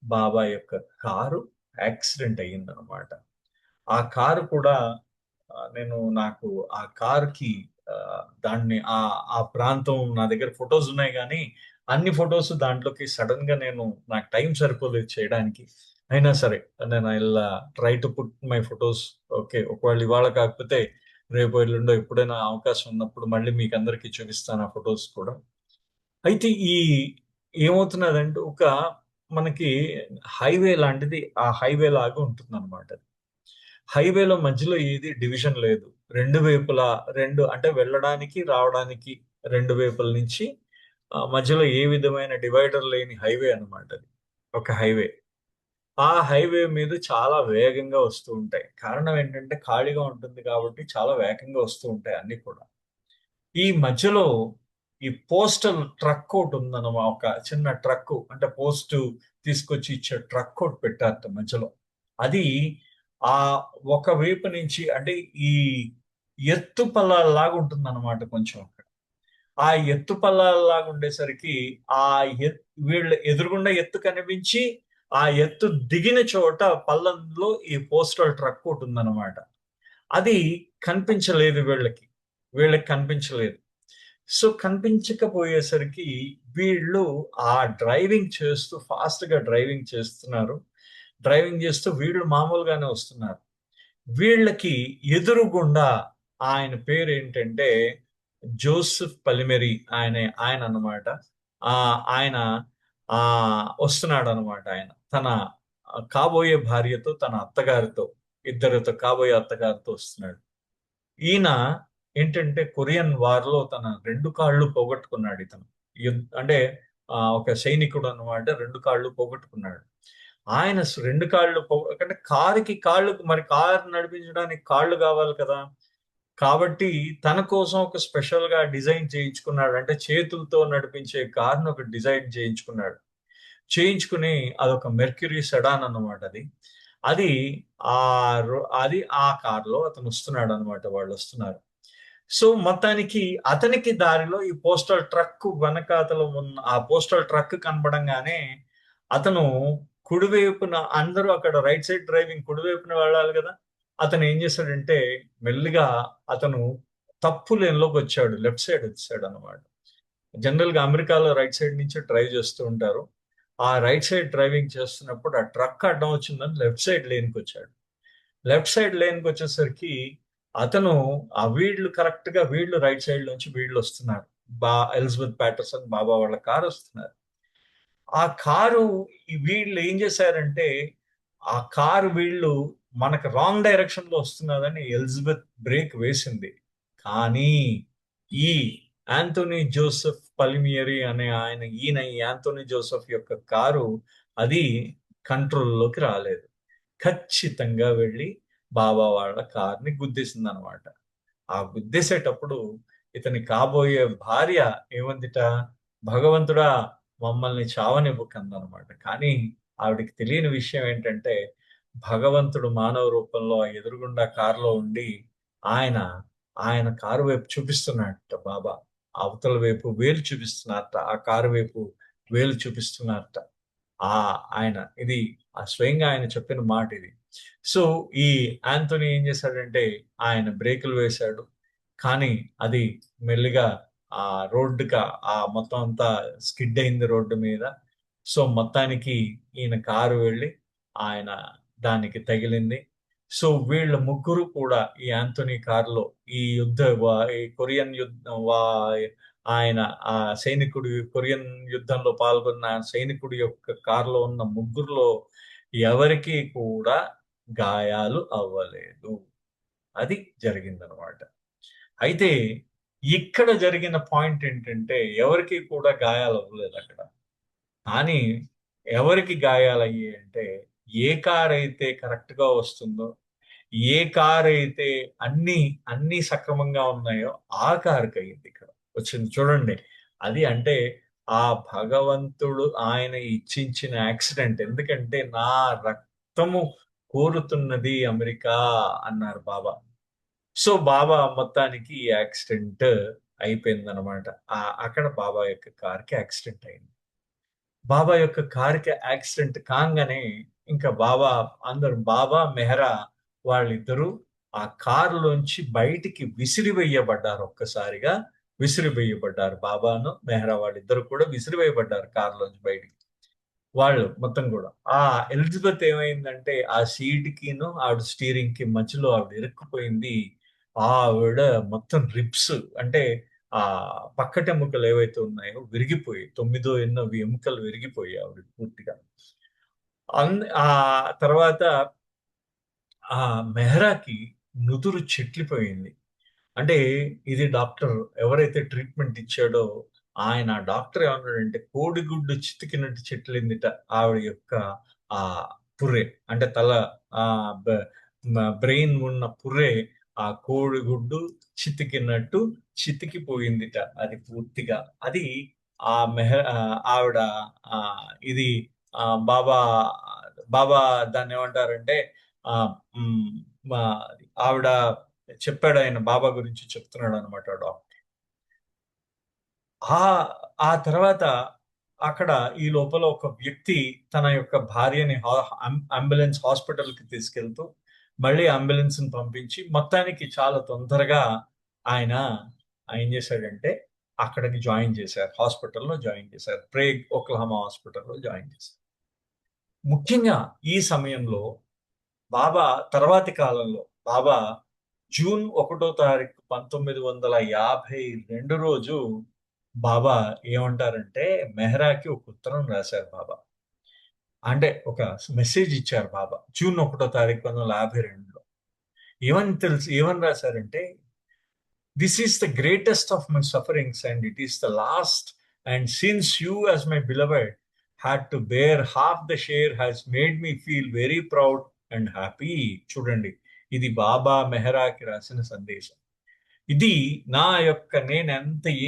బాబా యొక్క కారు యాక్సిడెంట్ అయ్యిందనమాట. ఆ కారు కూడా నాకు ఆ కారుకి దాన్ని ఆ ప్రాంతం నా దగ్గర ఫొటోస్ ఉన్నాయి, కానీ అన్ని ఫొటోస్ దాంట్లోకి సడన్ గా నాకు టైం సరిపోలేదు చేయడానికి. అయినా సరే నేను ఇలా try to put my photos. Okay, ఒకవేళ ఇవాళ కాకపోతే రేపు ఎల్లుండో ఎప్పుడైనా అవకాశం ఉన్నప్పుడు మళ్ళీ మీకు అందరికీ చూపిస్తాను ఆ ఫొటోస్ కూడా. అయితే ఏమవుతున్నదంటే ఒక మనకి హైవే లాంటిది, ఆ హైవే లాగా ఉంటుంది అనమాట. హైవేలో మధ్యలో ఏది డివిజన్ లేదు, రెండు వైపులా అంటే వెళ్ళడానికి రావడానికి రెండు వైపుల నుంచి మధ్యలో ఏ విధమైన డివైడర్ లేని హైవే అనమాట. అది ఒక హైవే. ఆ హైవే మీద చాలా వేగంగా వస్తూ ఉంటాయి. కారణం ఏంటంటే ఖాళీగా ఉంటుంది కాబట్టి చాలా వేగంగా వస్తూ ఉంటాయి అన్ని కూడా. ఈ మధ్యలో ఈ పోస్టల్ ట్రక్ ఒకటి ఉందన్నమా, ఒక చిన్న ట్రక్, అంటే పోస్ట్ తీసుకొచ్చి ఇచ్చే ట్రక్ ఒకటి పెట్టారట మధ్యలో. అది ఆ ఒక వైపు నుంచి అంటే ఈ ఎత్తు పల్లాలాగా ఉంటుంది అనమాట కొంచెం అక్కడ. ఆ ఎత్తు పల్లాలాగా ఉండేసరికి వీళ్ళ ఎదురుగుండా ఎత్తు కనిపించి ఆ ఎత్తు దిగిన చోట పల్లంలో ఈ పోస్టల్ ట్రక్ ఒకటి ఉందన్నమాట. అది కనిపించలేదు వీళ్ళకి కనిపించలేదు. సో కనిపించకపోయేసరికి వీళ్ళు ఆ డ్రైవింగ్ చేస్తూ ఫాస్ట్ గా డ్రైవింగ్ చేస్తున్నారు. డ్రైవింగ్ చేస్తూ వీళ్ళు మామూలుగానే వస్తున్నారు. వీళ్ళకి ఎదురుగుండా ఆయన పేరు ఏంటంటే జోసెఫ్ పలిమెరి, ఆయన అన్నమాట. ఆయన వస్తున్నాడు అనమాట. ఆయన తన కాబోయే భార్యతో, తన అత్తగారితో, ఇద్దరితో కాబోయే అత్తగారితో వస్తున్నాడు. ఈయన ఏంటంటే కొరియన్ వార్ లో తన 2 కాళ్ళు పోగొట్టుకున్నాడు. ఇతను అంటే ఒక సైనికుడు అన్నమాట. 2 కాళ్ళు పోగొట్టుకున్నాడు. ఆయన 2 కాళ్ళు అంటే కారుకి కాళ్ళు, మరి కారు నడిపించడానికి కాళ్ళు కావాలి కదా. కాబట్టి తన కోసం ఒక స్పెషల్ గా డిజైన్ చేయించుకున్నాడు. అంటే చేతులతో నడిపించే కార్ను ఒక డిజైన్ చేయించుకుని అదొక మెర్క్యూరీ సెడాన్ అన్నమాట. అది అది ఆ కార్లో అతను వస్తున్నాడు అనమాట, వాళ్ళు వస్తున్నారు. సో మొత్తానికి అతనికి దారిలో ఈ పోస్టల్ ట్రక్ వెనకాతలో ఉన్న ఆ పోస్టల్ ట్రక్ కనబడంగానే అతను కుడివైపున, అందరూ అక్కడ రైట్ సైడ్ డ్రైవింగ్ కుడివైపున వెళ్ళాలి కదా, అతను ఏం చేశాడంటే మెల్లిగా అతను తప్పు లేన్లోకి వచ్చాడు, లెఫ్ట్ సైడ్ వచ్చాడు అనమాట. జనరల్ గా అమెరికాలో రైట్ సైడ్ నుంచి డ్రైవ్ చేస్తూ ఉంటారు. ఆ రైట్ సైడ్ డ్రైవింగ్ చేస్తున్నప్పుడు ఆ ట్రక్ అడ్డం వచ్చిందని లెఫ్ట్ సైడ్ లేన్కి వచ్చాడు. లెఫ్ట్ సైడ్ లేన్కి వచ్చేసరికి అతను ఆ వీళ్ళు కరెక్ట్ గా వీళ్ళు రైట్ సైడ్ నుంచి వీళ్ళు వస్తున్నారు, ఎలిజబెత్ ప్యాటర్సన్ బాబా వాళ్ళ కారు వస్తున్నారు. ఆ కారు వీళ్ళు ఏం చేశారంటే ఆ కారు వీళ్ళు మనకు రాంగ్ డైరెక్షన్ లో వస్తున్నదని ఎలిజబెత్ బ్రేక్ వేసింది. కానీ ఈ యాంథోనీ జోసెఫ్ పలిమియరీ అనే ఈయన ఈ యాంథోనీ జోసెఫ్ యొక్క కారు అది కంట్రోల్లోకి రాలేదు. ఖచ్చితంగా వెళ్ళి బాబా వాళ్ళ కార్ని గుద్దేసింది అనమాట. ఆ గుద్దేసేటప్పుడు ఇతని కాబోయే భార్య ఏమందిట, భగవంతుడా మమ్మల్ని చావనివ్వకందనమాట. కానీ ఆవిడికి తెలియని విషయం ఏంటంటే భగవంతుడు మానవ రూపంలో ఎదురుగుండా కారులో ఉండి ఆయన కారు వైపు చూపిస్తున్నాడట. బాబా అవతల వైపు వేలు చూపిస్తున్నారట, ఆ కారు వైపు వేలు చూపిస్తున్నారట. ఆయన ఇది స్వయంగా ఆయన చెప్పిన మాట ఇది. సో ఈ యాంథోనీ ఏం చేశాడంటే ఆయన బ్రేకులు వేశాడు, కానీ అది మెల్లిగా ఆ రోడ్డుగా మొత్తం అంతా స్కిడ్ అయింది రోడ్డు మీద. సో మొత్తానికి ఈయన కారు వెళ్ళి ఆయన దానికి తగిలింది. సో వీళ్ళ ముగ్గురు కూడా ఈ యాంథోనీ కారులో ఈ కొరియన్ యుద్ధం ఆయన ఆ కొరియన్ యుద్ధంలో పాల్గొన్న సైనికుడి యొక్క కారులో ఉన్న ముగ్గురులో ఎవరికి కూడా గాయాలు అవ్వలేదు. అది జరిగిందనమాట. అయితే ఇక్కడ జరిగిన పాయింట్ ఏంటంటే ఎవరికి కూడా గాయాలు అవ్వలేదు అక్కడ. కానీ ఎవరికి గాయాలయ్యాయి అంటే ఏ కార్ అయితే కరెక్ట్ గా వస్తుందో, ఏ కార్ అయితే అన్ని సక్రమంగా ఉన్నాయో ఆ కారుకి అయ్యింది ఇక్కడ వచ్చింది. చూడండి, అది అంటే ఆ భగవంతుడు ఆయన ఇచ్చించిన యాక్సిడెంట్. ఎందుకంటే నా రక్తము కోరుతున్నది అమెరికా అన్నారు బాబా. సో బాబా మొత్తానికి ఈ యాక్సిడెంట్ అయిపోయింది అనమాట. అక్కడ బాబా యొక్క కార్కి యాక్సిడెంట్ అయింది. బాబా యొక్క కార్కి యాక్సిడెంట్ కాగానే ఇంకా బాబా మెహరా వాళ్ళిద్దరూ ఆ కారులోంచి బయటికి విసిరివేయబడ్డారు. ఒక్కసారిగా విసిరివేయబడ్డారు. బాబాను మెహరా వాళ్ళిద్దరు కూడా విసిరివేయబడ్డారు కారులోంచి బయటికి. వాళ్ళు మొత్తం కూడా ఎలిజబెత్ ఏమైందంటే ఆ సీట్కిను ఆవిడ స్టీరింగ్ కి మధ్యలో ఆవిడ ఇరుక్కుపోయింది. ఆవిడ మొత్తం రిప్స్ అంటే ఆ పక్కటెముకలు ఏవైతే ఉన్నాయో విరిగిపోయి 9 ఎముకలు విరిగిపోయి ఆవిడ పూర్తిగా. ఆ తర్వాత ఆ మెహరాకి నుదురు చెట్లిపోయింది. అంటే ఇది డాక్టర్ ఎవరైతే ట్రీట్మెంట్ ఇచ్చాడో ఆయన డాక్టర్ ఏమన్నాడంటే కోడిగుడ్డు చితికినట్టు చెట్లిందిట ఆవిడ యొక్క ఆ పుర్రె, అంటే తల బ్రెయిన్ ఉన్న పుర్రె ఆ కోడిగుడ్డు చితికినట్టు చితికిపోయిందిట అది పూర్తిగా. అది ఆవిడ ఇది బాబా దాన్ని ఏమంటారంటే ఆవిడ చెప్పాడు, ఆయన బాబా గురించి చెప్తున్నాడు అనమాట డాక్టర్. ఆ తర్వాత అక్కడ ఈ లోపల ఒక వ్యక్తి తన యొక్క భార్యని అంబులెన్స్ హాస్పిటల్కి తీసుకెళ్తూ మళ్ళీ అంబులెన్స్ ని పంపించి మొత్తానికి చాలా తొందరగా ఆయన ఏం చేశాడంటే అక్కడికి జాయిన్ చేశారు, హాస్పిటల్లో జాయిన్ చేశారు, ప్రేగ్ ఓక్లహోమా హాస్పిటల్లో జాయిన్ చేశారు. ముఖ్యంగా ఈ సమయంలో బాబా తర్వాతి కాలంలో బాబా జూన్ 1వ తారీఖు 1952 రోజు బాబా ఏమంటారంటే మెహరాకి ఒక ఉత్తరం రాశారు బాబా. అంటే ఒక మెసేజ్ ఇచ్చారు బాబా జూన్ 1వ తారీఖు 1952లో. ఏమని రాశారంటే, this is the greatest of my sufferings and it is the last, and since you as my beloved had to bear half the share has made me feel very proud and happy. చూడండి, ఇది బాబా మెహరాకి రాసిన సందేశం. ఇది నా యొక్క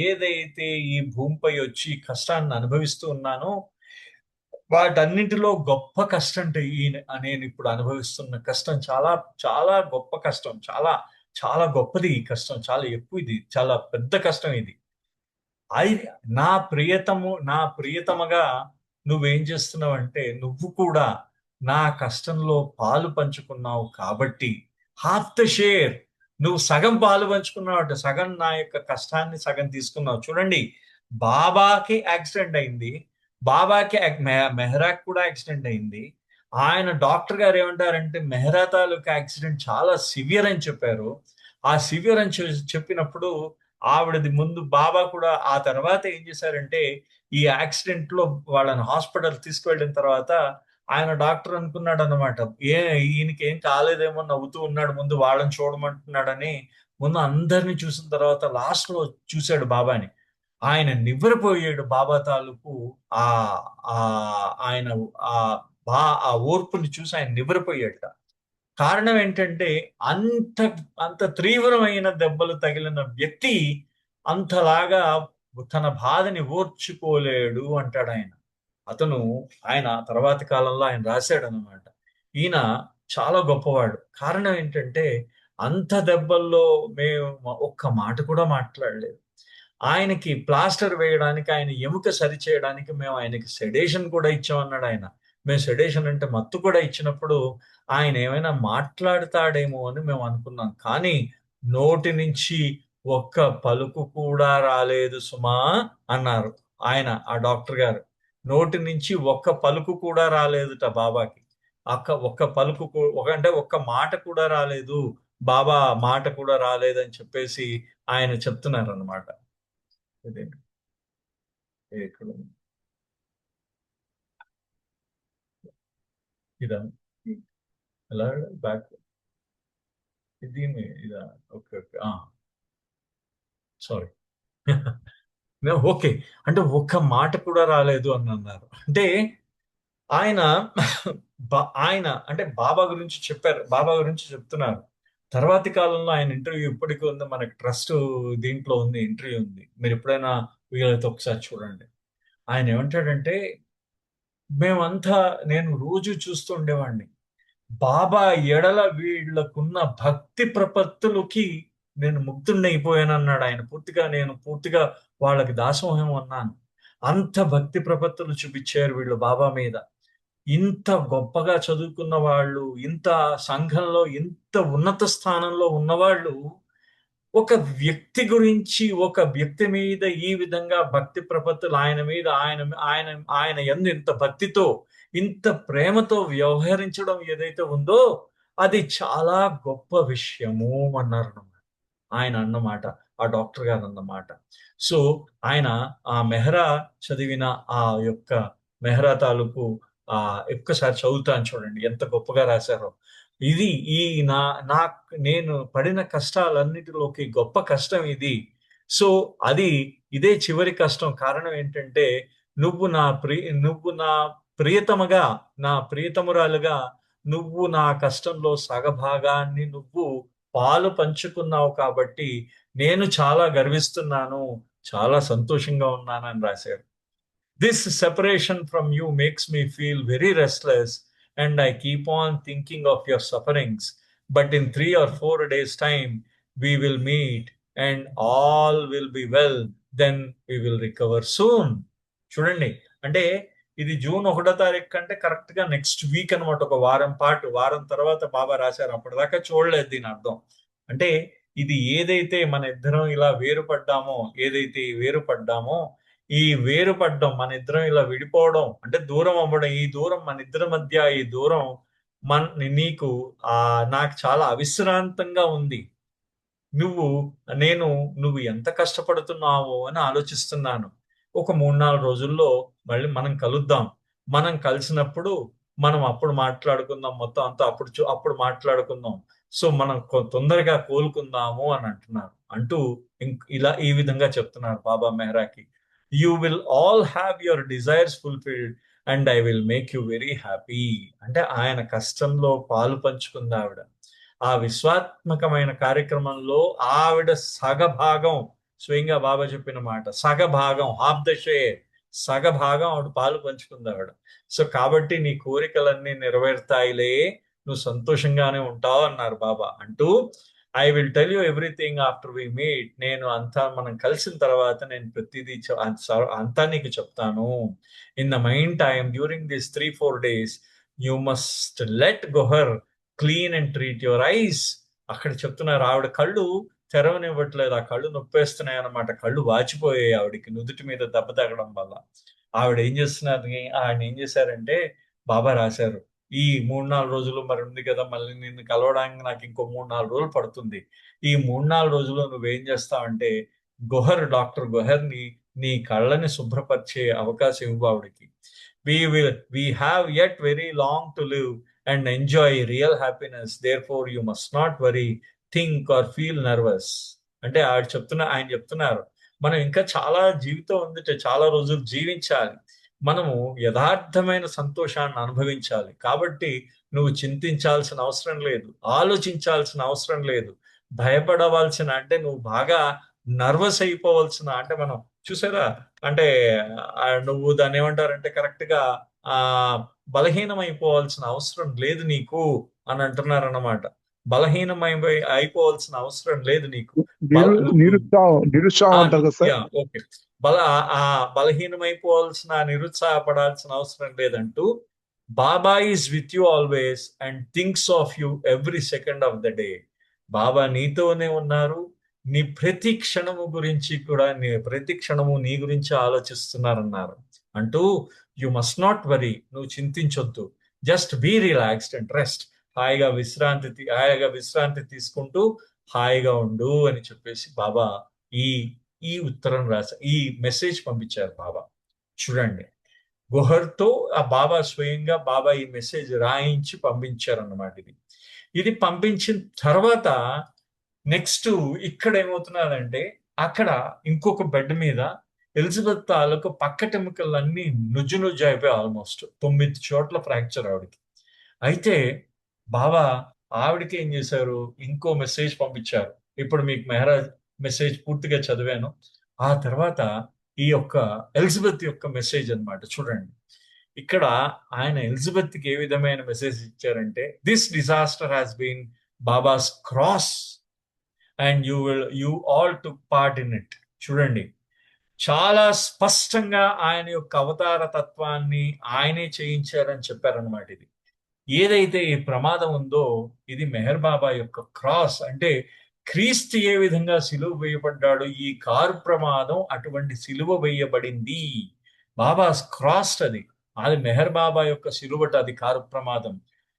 ఏదైతే ఈ భూమిపై వచ్చి కష్టాన్ని అనుభవిస్తూ ఉన్నానో వాటన్నిటిలో గొప్ప కష్టం అంటే నేను ఇప్పుడు అనుభవిస్తున్న కష్టం చాలా చాలా గొప్ప కష్టం, చాలా చాలా గొప్పది. ఈ కష్టం చాలా ఎక్కువ, ఇది చాలా పెద్ద కష్టం. ఇది నా ప్రియతమగా నువ్వేం చేస్తున్నావు అంటే నువ్వు కూడా నా కష్టంలో పాలు పంచుకున్నావు కాబట్టి హాఫ్ ద షేర్, నువ్వు సగం పాలు పంచుకున్నావు అంటే సగం నా యొక్క కష్టాన్ని సగం తీసుకున్నావు. చూడండి, బాబాకి యాక్సిడెంట్ అయింది, బాబాకి మెహరాకి కూడా యాక్సిడెంట్ అయింది. ఆయన డాక్టర్ గారు ఏమంటారంటే మెహరా తాలూకు యాక్సిడెంట్ చాలా సివియర్ అని చెప్పారు. ఆ సివియర్ అని చెప్పినప్పుడు ఆవిడది ముందు బాబా కూడా ఆ తర్వాత ఏం చేశారంటే ఈ యాక్సిడెంట్ లో వాళ్ళని హాస్పిటల్ తీసుకువెళ్ళిన తర్వాత ఆయన డాక్టర్ అనుకున్నాడు అనమాట, ఈయనకి ఏం కాలేదేమో, నవ్వుతూ ఉన్నాడు, ముందు వాళ్ళని చూడమంటున్నాడని ముందు అందరినీ చూసిన తర్వాత లాస్ట్ లో చూశాడు బాబాని. ఆయన నివ్వెరపోయాడు. బాబా తాలూకు ఆ ఆయన ఆ ఓర్పుని చూసి ఆయన నివ్వెరపోయాట. కారణం ఏంటంటే అంత తీవ్రమైన దెబ్బలు తగిలిన వ్యక్తి అంతలాగా తన బాధని ఓర్చుకోలేడు అంటాడు ఆయన. ఆయన తర్వాతి కాలంలో ఆయన రాశాడు అనమాట, ఈయన చాలా గొప్పవాడు. కారణం ఏంటంటే అంత దెబ్బల్లో మేము ఒక్క మాట కూడా మాట్లాడలేదు. ఆయనకి ప్లాస్టర్ వేయడానికి, ఆయన ఎముక సరి చేయడానికి మేము ఆయనకి సెడేషన్ కూడా ఇచ్చామన్నాడు ఆయన. మేము సెడేషన్ అంటే మత్తు కూడా ఇచ్చినప్పుడు ఆయన ఏమైనా మాట్లాడతాడేమో అని మేము అనుకున్నాం, కానీ నోటి నుంచి ఒక్క పలుకు కూడా రాలేదు సుమా అన్నారు ఆయన. ఆ డాక్టర్ గారు నోటి నుంచి ఒక్క పలుకు కూడా రాలేదుట బాబాకి. ఒక్క పలుకు అంటే ఒక్క మాట కూడా రాలేదు, బాబా మాట కూడా రాలేదని చెప్పేసి ఆయన చెప్తున్నారు అనమాట. ఇదా ఎలా బ్యాక్ దీన్ని ఇదా? Okay okay, sorry. ఓకే, అంటే ఒక్క మాట కూడా రాలేదు అని అన్నారు. అంటే ఆయన అంటే బాబా గురించి చెప్పారు, బాబా గురించి చెప్తున్నారు. తర్వాతి కాలంలో ఆయన ఇంటర్వ్యూ ఇప్పటికీ ఉంది, మనకి ట్రస్ట్ దీంట్లో ఉంది, ఇంటర్వ్యూ ఉంది, మీరు ఎప్పుడైనా వీలైతే ఒకసారి చూడండి. ఆయన ఏమంటాడంటే నేను రోజు చూస్తూ ఉండేవాడిని, బాబా ఎడల వీళ్ళకున్న భక్తి ప్రపత్తులకి నేను ముగ్ధుడైపోయానన్నాడు ఆయన. నేను పూర్తిగా వాళ్ళకి దాసోహం అన్నాను. అంత భక్తి ప్రపత్తులు చూపించారు వీళ్ళు బాబా మీద. ఇంత గొప్పగా చదువుకున్న వాళ్ళు, ఇంత సంఘంలో ఇంత ఉన్నత స్థానంలో ఉన్నవాళ్ళు ఒక వ్యక్తి గురించి, ఒక వ్యక్తి మీద ఈ విధంగా భక్తి ప్రపత్తులు ఆయన మీద ఆయన యందు ఇంత భక్తితో ఇంత ప్రేమతో వ్యవహరించడం ఏదైతే ఉందో అది చాలా గొప్ప విషయము అన్నారు ఆయన అన్నమాట, ఆ డాక్టర్ గారు అన్నమాట. సో ఆయన ఆ మెహరా చదివిన ఆ యొక్క మెహరా తాలూకు ఒక్కసారి చదువుతాను చూడండి, ఎంత గొప్పగా రాశారో. ఇది నేను పడిన కష్టాలన్నిటిలోకి గొప్ప కష్టం ఇది. సో ఇదే చివరి కష్టం. కారణం ఏంటంటే నువ్వు నా ప్రియతమురాలుగా నువ్వు నా కష్టంలో సగభాగాన్ని నువ్వు పాలు పంచుకున్నావు కాబట్టి నేను చాలా గర్విస్తున్నాను, చాలా సంతోషంగా ఉన్నాను అని రాశాడు. This separation from you makes me feel very restless and I keep on thinking of your sufferings. But in 3 or 4 days' time, we will meet and all will be well. Then we will recover soon. చూడండి, అంటే ఇది June 1వ తారీఖు కంటే correct గా next week అనమాట. ఒక వారం తర్వాత బాబా రాశారు. అప్పటిదాకా చూడలేదు దీని అర్థం. అంటే ఇది ఏదైతే మన ఇద్దరం ఇలా వేరుపడ్డామో, ఈ వేరుపడ్డం, మన ఇద్దరం ఇలా విడిపోవడం అంటే దూరం అవ్వడం, ఈ దూరం మన ఇద్దరి మధ్య, ఈ దూరం నాకు చాలా అవిశ్రాంతంగా ఉంది. నువ్వు ఎంత కష్టపడుతున్నావో అని ఆలోచిస్తున్నాను. ఒక 3-4 రోజుల్లో మళ్ళీ మనం కలుద్దాం. మనం కలిసినప్పుడు మనం అప్పుడు మాట్లాడుకుందాం, మొత్తం అంతా అప్పుడు మాట్లాడుకుందాం. సో మనం తొందరగా కోలుకుందాము అని అంటూ ఈ విధంగా చెప్తున్నారు బాబా మెహరాకి. You will all have your desires fulfilled and I will make you very happy. అంటే ఆయన కష్టంలో పాలు పంచుకుంది ఆవిడ. ఆ విశ్వాత్మకమైన కార్యక్రమంలో ఆవిడ సగభాగం, స్వయంగా బాబా చెప్పిన మాట, సగభాగం, హాఫ్ ద షేర్, సగభాగం ఆవిడ పాలు పంచుకుంది ఆవిడ. సో కాబట్టి నీ కోరికలన్నీ నెరవేరుతాయిలే, నువ్వు సంతోషంగానే ఉంటావు అన్నారు బాబా. అంటూ I will tell you everything after we meet, నేను అంతా మనం కలిసిన తర్వాత నేను ప్రతిదీ అంతా నీకు చెప్తాను. In the mind time during this 3-4 days you must let go her clean and treat your eyes. అక్కడ చెప్తున్నారు ఆవిడ కళ్ళు తెరవనివ్వట్లేదు, ఆ కళ్ళు నొప్పేస్తున్నాయి అన్నమాట. కళ్ళు వాచిపోయాయి ఆవిడకి నుదుటి మీద దెబ్బ తగడం వల్ల. ఆవిడ ఏం చేస్తున్నారు, ఆయన ఏం చేశారంటే బాబా రాశారు, ఈ 3-4 రోజులు మరి ఉంది కదా, మళ్ళీ నిన్ను కలవడానికి నాకు ఇంకో 3-4 రోజులు పడుతుంది. ఈ 3-4 రోజుల్లో నువ్వేం చేస్తావంటే డాక్టర్ గొహర్ని నీ కళ్ళని శుభ్రపరిచే అవకాశం ఇవ్వు ఆవిడకి. we have yet very long to live and enjoy real happiness, therefore you must not worry, think or feel nervous. అంటే ఆయన చెప్తున్నారు మనం ఇంకా చాలా జీవితం ఉంది, చాలా రోజులు జీవించాలి, మనము యథార్థమైన సంతోషాన్ని అనుభవించాలి. కాబట్టి నువ్వు చింతించాల్సిన అవసరం లేదు, ఆలోచించాల్సిన అవసరం లేదు, భయపడవలసిన అంటే నువ్వు బాగా నర్వస్ అయిపోవలసిన అంటే మనం చూసారా అంటే నువ్వు దాన్ని ఏమంటారంటే కరెక్ట్ గా బలహీనమైపోవాల్సిన అవసరం లేదు నీకు అని అంటున్నారు అన్నమాట. అయిపోవాల్సిన అవసరం లేదు నీకు. ఓకే, బలహీనమైపోవాల్సిన, నిరుత్సాహపడాల్సిన అవసరం లేదంటూ Baba is with you always and thinks of you every second of the day. Baba నీతోనే ఉన్నారు, నీ ప్రతి క్షణము గురించి కూడా, ప్రతి క్షణము నీ గురించి ఆలోచిస్తున్నారన్నారు. అంటూ యు మస్ట్ నాట్ వరీ, నువ్వు చింతించొద్దు, just be relaxed and rest, హాయిగా విశ్రాంతి తీసుకుంటూ హాయిగా ఉండు అని చెప్పేసి బాబా ఈ ఉత్తరం ఈ మెసేజ్ పంపించారు బాబా. చూడండి, గోహర్తో ఆ బాబా స్వయంగా బాబా ఈ మెసేజ్ రాయించి పంపించారు అన్నమాట. ఇది పంపించిన తర్వాత నెక్స్ట్ ఇక్కడ ఏమవుతున్నారంటే అక్కడ ఇంకొక బెడ్ మీద ఎలిజబెత్ తాలూకు పక్కటెముకలన్నీ నుజ్జు అయిపోయి ఆల్మోస్ట్ 9 చోట్ల ఫ్రాక్చర్ ఆవిడకి. అయితే బాబా ఆవిడకి ఏం చేశారు, ఇంకో మెసేజ్ పంపించారు. ఇప్పుడు మీకు మెహరాజ్ మెసేజ్ పూర్తిగా చదివాను, ఆ తర్వాత ఈ యొక్క ఎలిజబెత్ యొక్క మెసేజ్ అన్నమాట. చూడండి, ఇక్కడ ఆయన ఎలిజబెత్ కి ఏ విధమైన మెసేజ్ ఇచ్చారంటే, this disaster has been Baba's cross and you all took part in it. చూడండి, చాలా స్పష్టంగా ఆయన యొక్క అవతార తత్వాన్ని ఆయనే చేయించారని చెప్పారనమాట. ఇది ఏదైతే ఈ ప్రమాదం ఉందో ఇది మెహర్ బాబా యొక్క క్రాస్, అంటే క్రీస్తు ఏ విధంగా సిలువ వేయబడ్డాడు, ఈ కారు ప్రమాదం అటువంటి సిలువ వేయబడింది. బాబాస్ క్రాస్ అది మెహర్ బాబా యొక్క సిలువట, అది కారు ప్రమాదం.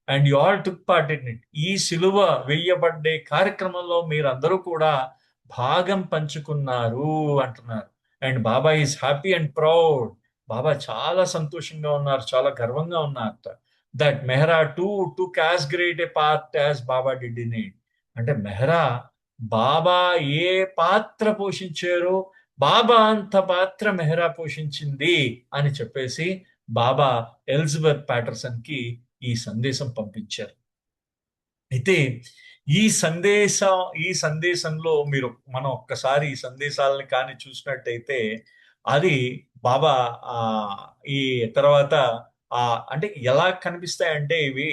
And you all took part in it. ఈ సిలువ వేయబడ్డే కార్యక్రమంలో మీరందరూ కూడా భాగం పంచుకున్నారు అంటున్నారు. And Baba is happy and proud. Baba చాలా సంతోషంగా ఉన్నారు, చాలా గర్వంగా ఉన్నారు. That Mehra took as great a part as Baba did in it. అంటే మెహరా బాబా ఏ పాత్ర పోషించారో బాబా అంత పాత్ర మెహరా పోషించింది అని చెప్పేసి బాబా ఎలిజబెత్ ప్యాటర్సన్ కి ఈ సందేశం పంపించారు. అయితే ఈ సందేశంలో మనం ఒక్కసారి ఈ సందేశాలని కానీ చూసినట్టయితే అది బాబా ఈ తర్వాత అంటే ఎలా కనిపిస్తాయంటే ఇవి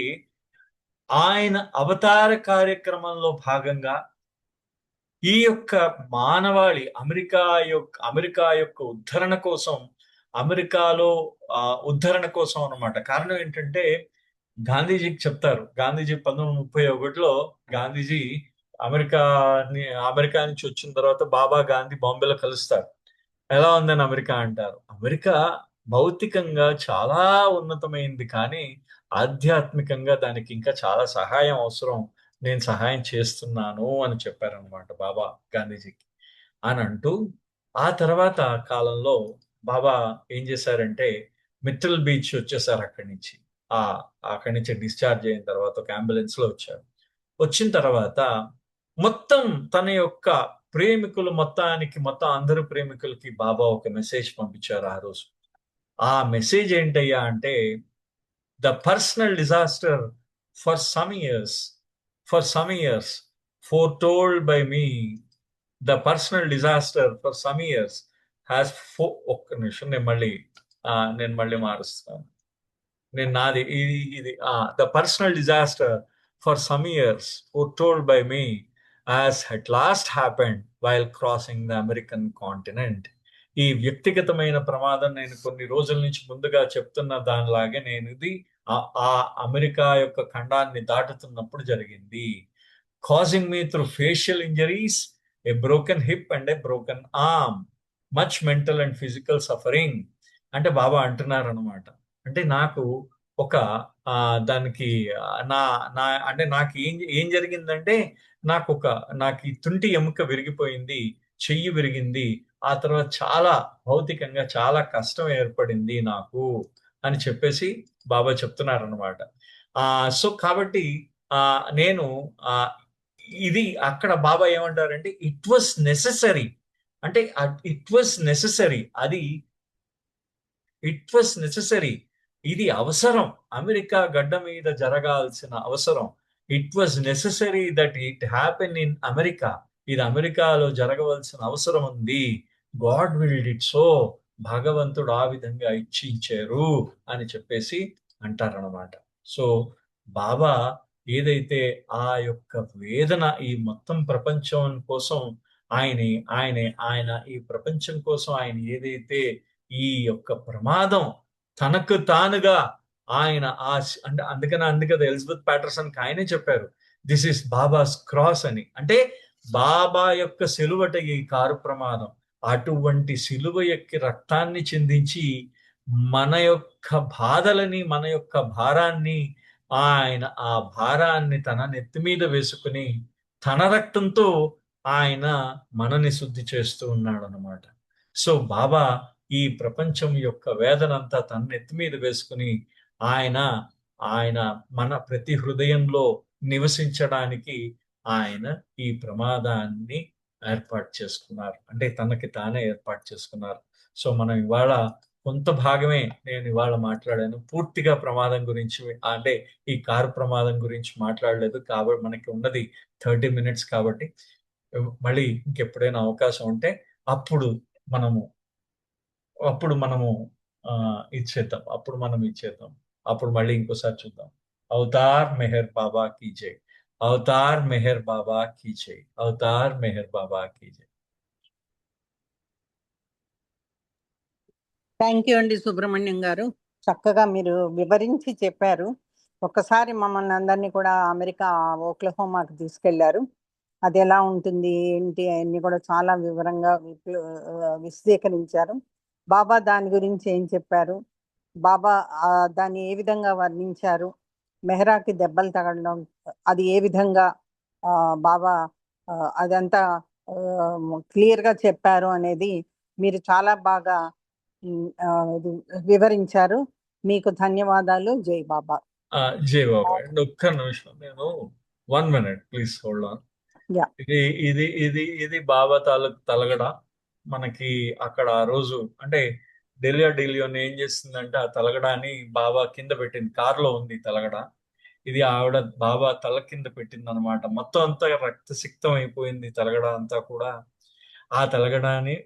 ఆయన అవతార కార్యక్రమంలో భాగంగా ఈ యొక్క మానవాళి అమెరికా యొక్క ఉద్ధరణ కోసం, అమెరికాలో ఉద్ధరణ కోసం అన్నమాట. కారణం ఏంటంటే గాంధీజీకి చెప్తారు, గాంధీజీ 1931లో గాంధీజీ అమెరికా నుంచి వచ్చిన తర్వాత బాబా గాంధీ బాంబేలో కలుస్తారు. ఎలా ఉందని అమెరికా అంటారు. అమెరికా భౌతికంగా చాలా ఉన్నతమైంది, కానీ ఆధ్యాత్మికంగా దానికి ఇంకా చాలా సహాయం అవసరం, నేను సహాయం చేస్తున్నాను అని చెప్పారనమాట బాబా గాంధీజీకి. అని అంటూ ఆ తర్వాత కాలంలో బాబా ఏం చేశారంటే మిట్టల్ బీచ్ వచ్చేసారు. అక్కడి నుంచి డిశ్చార్జ్ అయిన తర్వాత ఒక అంబులెన్స్ లో వచ్చారు. వచ్చిన తర్వాత మొత్తం తన యొక్క మొత్తం అందరు ప్రేమికులకి బాబా ఒక మెసేజ్ పంపించారు ఆ రోజు. ఆ మెసేజ్ ఏంటయ్యా అంటే, the personal disaster for some years for some years, foretold by me, the personal disaster for some years has ఒక్క నిమిషం నేను మళ్ళీ మారుస్తాను. నేను నాది ఇది the personal disaster for some years foretold by me as at last happened while crossing the American continent. ఈ వ్యక్తిగతమైన ప్రమాదం నేను కొన్ని రోజుల నుంచి ముందుగా చెప్తున్న దానిలాగే నేను ఇది ఆ అమెరికా యొక్క ఖండాన్ని దాటుతున్నప్పుడు జరిగింది. causing me through facial injuries, a broken hip and a broken arm, much mental and physical suffering. అంటే బాబా అంటున్నారు అనమాట. అంటే నాకు ఒక దానికి నా నా అంటే నాకు ఏం జరిగిందంటే నాకు ఈ తుంటి ఎముక విరిగిపోయింది, చెయ్యి విరిగింది, ఆ తర్వాత చాలా భౌతికంగా చాలా కష్టం ఏర్పడింది నాకు అని చెప్పేసి బాబా చెప్తున్నారు అనమాట. సో కాబట్టి నేను ఇది అక్కడ బాబా ఏమంటారంటే ఇట్ వాస్ నెసెసరీ, అంటే it was necessary, it was necessary, ఇది అవసరం, అమెరికా గడ్డ మీద జరగాల్సిన అవసరం. It was necessary that it happen in America, ఇది అమెరికాలో జరగవలసిన అవసరం ఉంది. గాడ్ విల్డ్ ఇట్ సో, భగవంతుడు ఆ విధంగా ఇచ్చించారు అని చెప్పేసి అంటారనమాట. సో బాబా ఏదైతే ఆ యొక్క వేదన ఈ మొత్తం ప్రపంచం కోసం ఆయన ఈ ప్రపంచం కోసం ఆయన ఏదైతే ఈ యొక్క ప్రమాదం తనకు తానుగా ఆయన అంటే అందుకని ఎలిజబెత్ ప్యాటర్సన్ ఆయనే చెప్పారు, దిస్ ఇస్ బాబాస్ క్రాస్ అని. అంటే బాబా యొక్క సిలువట ఈ కారు ప్రమాదం, అటువంటి సిలువ ఎక్కి రక్తాన్ని చిందించి మన యొక్క బాధలని, మన యొక్క భారాన్ని, ఆయన ఆ భారాన్ని తన నెత్తి మీద వేసుకుని తన రక్తంతో ఆయన మనని శుద్ధి చేస్తూ ఉన్నాడు అనమాట. సో బాబా ఈ ప్రపంచం యొక్క వేదనంతా తన నెత్తి మీద వేసుకుని ఆయన మన ప్రతి హృదయంలో నివసించడానికి ఆయన ఈ ప్రమాదాన్ని ఏర్పాటు చేసుకున్నారు, అంటే తనకి తానే ఏర్పాటు చేసుకున్నారు. సో మనం ఇవాళ కొంత భాగమే నేను ఇవాళ మాట్లాడాను, పూర్తిగా ప్రమాదం గురించి అంటే ఈ కారు ప్రమాదం గురించి మాట్లాడలేదు. కాబట్టి మనకి ఉన్నది 30 minutes. కాబట్టి మళ్ళీ ఇంకెప్పుడైనా అవకాశం ఉంటే అప్పుడు మనము ఇచ్చేద్దాం, అప్పుడు మళ్ళీ ఇంకోసారి చూద్దాం. అవతార్ మెహర్ బాబా కీ జై, అవతార్ మెహర్ బాబా కీ జై, అవతార్ మెహర్ బాబా కీ జై. థ్యాంక్ యూ అండి సుబ్రహ్మణ్యం గారు, చక్కగా మీరు వివరించి చెప్పారు. ఒక్కసారి మమ్మల్ని అందరినీ కూడా అమెరికా ఓక్లహోమాకి తీసుకెళ్లారు. అది ఎలా ఉంటుంది ఏంటి అన్ని కూడా చాలా వివరంగా విశదీకరించారు. బాబా దాని గురించి ఏం చెప్పారు, బాబా దాన్ని ఏ విధంగా వర్ణించారు, మెహరాకి దెబ్బలు తగలడం అది ఏ విధంగా బాబా అదంతా క్లియర్గా చెప్పారు అనేది మీరు చాలా బాగా వివరించారు. మీకు ధన్యవాదాలు. జై బాబా. జై బాబా. ఒక్క నిమిషం, నేను 1 minute ప్లీజ్ హోల్డ్ ఆన్. ఇది బాబా తాలూకు తలగడ. మనకి అక్కడ ఆ రోజు అంటే డెలియోని ఏం చేస్తుందంటే ఆ తలగడాన్ని బాబా కింద పెట్టింది, కారులో ఉంది తలగడ. ఇది ఆవిడ బాబా తల కింద పెట్టింది అనమాట. మొత్తం అంతా రక్తసిక్తం అయిపోయింది తలగడ అంతా కూడా. ఆ తలగడాన్ని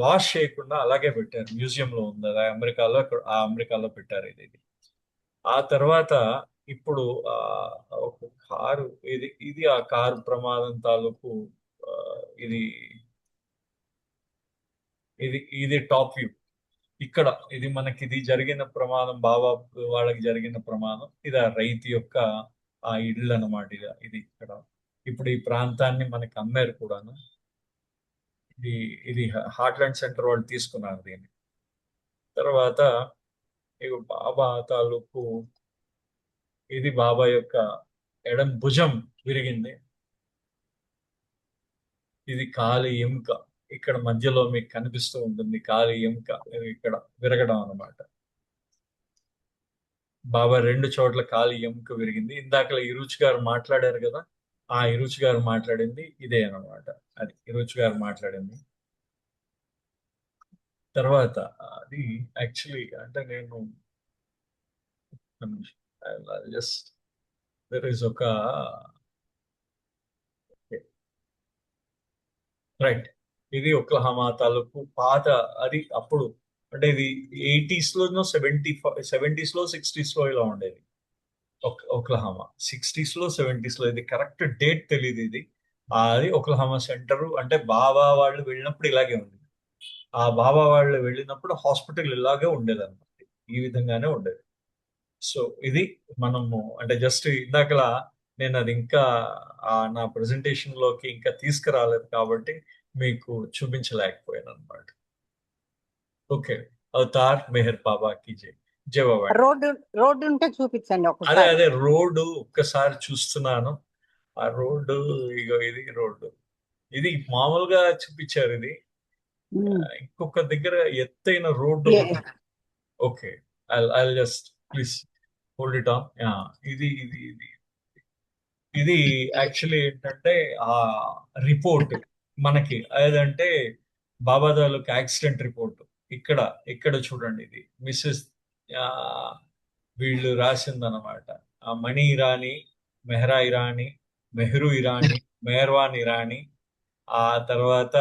వాష్ చేయకుండా అలాగే పెట్టారు, మ్యూజియంలో ఉంది అది, అమెరికాలో పెట్టారు ఇది. ఆ తర్వాత ఇప్పుడు ఒక కారు, ఇది ఆ కారు ప్రమాదం తాలూకు ఇది టాప్ వ్యూ. ఇక్కడ ఇది జరిగిన ప్రమాదం, బాబా వాళ్ళకి జరిగిన ప్రమాదం. ఇది ఆ రైతు యొక్క ఆ ఇల్లు అన్నమాట. ఇది ఇక్కడ ఇప్పుడు ఈ ప్రాంతాన్ని మనకి అమ్మారు కూడాను. ఇది హార్ట్లాండ్ సెంటర్ వాళ్ళు తీసుకున్నారు దీన్ని. తర్వాత బాబా తాలూకు ఇది బాబా యొక్క ఎడం భుజం విరిగింది. ఇది కాలి ఎముక, ఇక్కడ మధ్యలో మీకు కనిపిస్తూ ఉంటుంది కాలి ఎముక ఇక్కడ విరగడం అన్నమాట. బాబా 2 చోట్ల కాలి ఎముక విరిగింది. ఇందాక ఇరుచి గారు మాట్లాడారు కదా, ఆ ఇరుచి గారు మాట్లాడింది ఇదే అన్నమాట. అది ఇరుచి గారు మాట్లాడింది. తర్వాత అది యాక్చువల్లీ అంటే నేను జస్ట్ దెర్ ఇస్ ఒక రైట్, ఇది ఒక్లహామా తాలూకు పాత, అది అప్పుడు అంటే ఇది 80s లోనో 70s లో 60s లో ఇలా ఉండేది ఒక్లహామా. 60s లో 70s లో, ఇది కరెక్ట్ డేట్ తెలియదు ఇది. అది ఒక్లహామా సెంటర్. అంటే బాబా వాళ్ళు వెళ్ళినప్పుడు ఇలాగే ఉంది. ఆ బాబా వాళ్ళు వెళ్ళినప్పుడు హాస్పిటల్ ఇలాగే ఉండేది అనమాట, ఈ విధంగానే ఉండేది. సో ఇది మనము అంటే జస్ట్ ఇందాకలా నేను అది ఇంకా నా ప్రెజెంటేషన్ లోకి ఇంకా తీసుకురాలేదు కాబట్టి మీకు చూపించలేకపోయాను అనమాట. ఓకే, అవతార్ మెహర్ బాబాకి జై. జై బాబా. రోడ్డు ఉంటే చూపించండి అదే ఒకసారి. అదే రోడ్డు ఒక్కసారి చూస్తున్నాను. ఆ రోడ్డు, ఇగో ఇది రోడ్డు. ఇది మామూలుగా చూపించారు ఇది. ఇంకొక దగ్గర ఎత్తైన road. Okay, I just please hold it on. ఇది ఇది ఇది ఇది యాక్చువల్లీ ఏంటంటే ఆ రిపోర్ట్ మనకి ఏదంటే బాబా తాలూకు యాక్సిడెంట్ రిపోర్ట్. ఇక్కడ ఇక్కడ చూడండి, ఇది మిస్సెస్ వీళ్ళు రాసిందనమాట. మణి ఇరానీ, మెహ్రా ఇరానీ, మెహ్రూ ఇరానీ, మెహర్వాన్ ఇరానీ. ఆ తర్వాత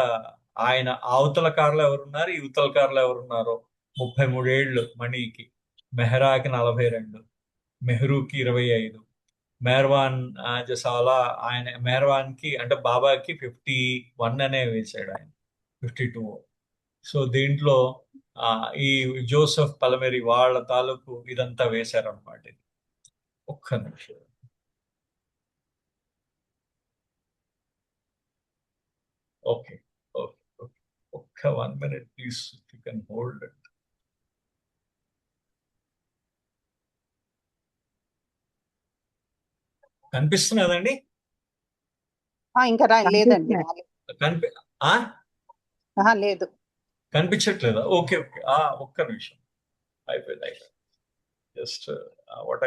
ఆయన అవతల కార్లో ఎవరున్నారు, ఈ ఉత్తల కార్లో ఎవరున్నారో. 33 ఏళ్ళు మణికి, మెహ్రాకి 42, మెహ్రూకి 25, మెహర్వాన్ జసాలా ఆయన మెహర్వాన్ కి అంటే బాబాకి 51 అనే వేశాడు ఆయన, 52. సో దీంట్లో ఈ జోసెఫ్ పలమేరి వాళ్ళ తాలూకు ఇదంతా వేశారనమాట. ఇది ఒక్క నిమిషం. ఓకే ఓకే ఓకే, ఒక్క 1 minute please, you can hold it. కనిపిస్తున్నదండి? ఇంకా లేదండి, కనిపి లేదు, కనిపించట్లేదా? ఓకే ఓకే, ఒక్క నిమిషం. అయిపోయింది. జస్ట్ వాట్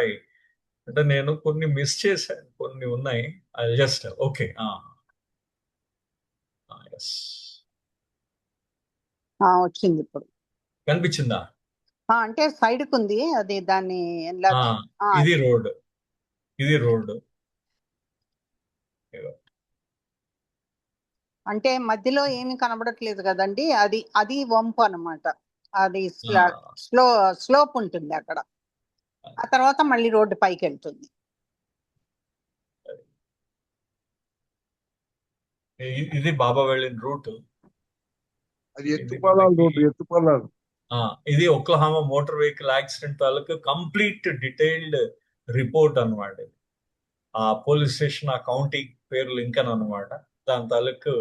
అంటే నేను కొన్ని మిస్ చేశాను, కొన్ని ఉన్నాయి. అది జస్ట్ ఓకే. వచ్చింది ఇప్పుడు. కనిపించిందా? అంటే సైడ్ కు ఉంది అది, దాన్ని ఇది రోడ్, ఇది రోడ్. అంటే మధ్యలో ఏమి కనబడట్లేదు కదండి, అది అది వంపు అన్నమాట. అది స్లోప్ ఉంటుంది అక్కడ, ఆ తర్వాత మళ్ళీ రోడ్డు పైకి వెళ్తుంది. ఇది బాబా వెళ్ళిన రూట్. అది ఎత్తుపల్లాలు రోడ్డు, ఎత్తుపల్లాలు. ఇది ఒక్లహామా మోటార్ వెహికల్ యాక్సిడెంట్ తాలూకు కంప్లీట్ డీటెయిల్డ్ రిపోర్ట్ అనమాట. ఆ పోలీస్ స్టేషన్, ఆ కౌంటీ పేరు లింకన్ అనమాట. దాని తాలూకు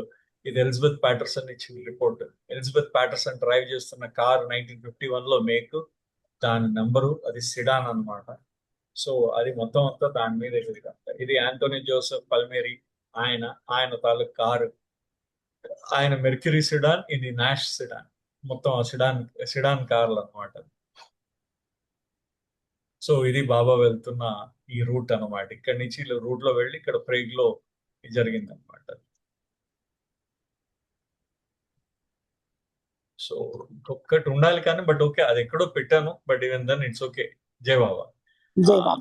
ఇది ఎలిజబెత్ ప్యాటర్సన్ ఇచ్చిన రిపోర్ట్. ఎలిజబెత్ ప్యాటర్సన్ డ్రైవ్ చేస్తున్న కారు 1951 లో మేక్, దాని నెంబరు, అది సిడాన్ అనమాట. సో అది మొత్తం అంతా దాని మీద. ఇది ఆంటోనీ జోసెఫ్ పల్మేరీ, ఆయన తాలూకు కారు. ఆయన మెర్క్యూరీ సిడాన్, ఇది నాష్ సిడాన్. మొత్తం సిడాన్ కార్లు అనమాట. సో ఇది బాబా వెళ్తున్న ఈ రూట్ అనమాట. ఇక్కడ నుంచి రూట్ లో వెళ్ళి ఇక్కడ ప్రేగ్ లో జరిగింది అనమాట. సో ఇంకొకటి ఉండాలి కానీ, బట్ ఓకే, అది ఎక్కడో పెట్టాను. But even then it's okay. జై Baba,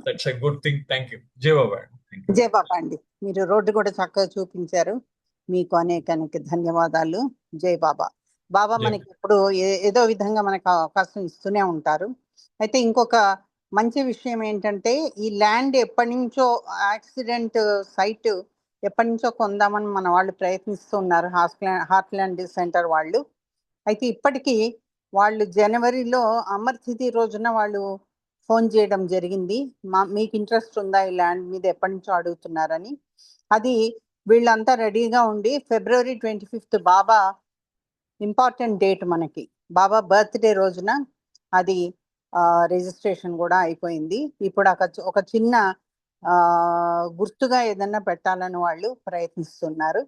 that's a good thing. Thank you. జై బాబా. జై బాబా అండి, మీరు రోడ్డు కూడా చక్కగా చూపించారు, మీకు అనేక ధన్యవాదాలు. జై బాబా. బాబా మనకి ఇప్పుడు ఏదో విధంగా మనకు అవకాశం ఇస్తూనే ఉంటారు. అయితే ఇంకొక మంచి విషయం ఏంటంటే, ఈ ల్యాండ్ ఎప్పటి నుంచో యాక్సిడెంట్ సైట్ ఎప్పటి నుంచో కొందామని మన వాళ్ళు ప్రయత్నిస్తున్నారు, హార్ట్ల్యాండ్ సెంటర్ వాళ్ళు. అయితే ఇప్పటికీ వాళ్ళు జనవరిలో అమర్ తిథి రోజున వాళ్ళు ఫోన్ చేయడం జరిగింది, మీకు ఇంట్రెస్ట్ ఉందా ఈ ల్యాండ్ మీద, ఎప్పటి నుంచో అడుగుతున్నారని. అది వీళ్ళంతా రెడీగా ఉండి February 25 బాబా ఇంపార్టెంట్ డేట్ మనకి, బాబా బర్త్డే రోజున అది రిజిస్ట్రేషన్ కూడా అయిపోయింది. ఇప్పుడు ఒక చిన్న గుర్తుగా ఏదన్నా పెట్టాలని వాళ్ళు ప్రయత్నిస్తున్నారు.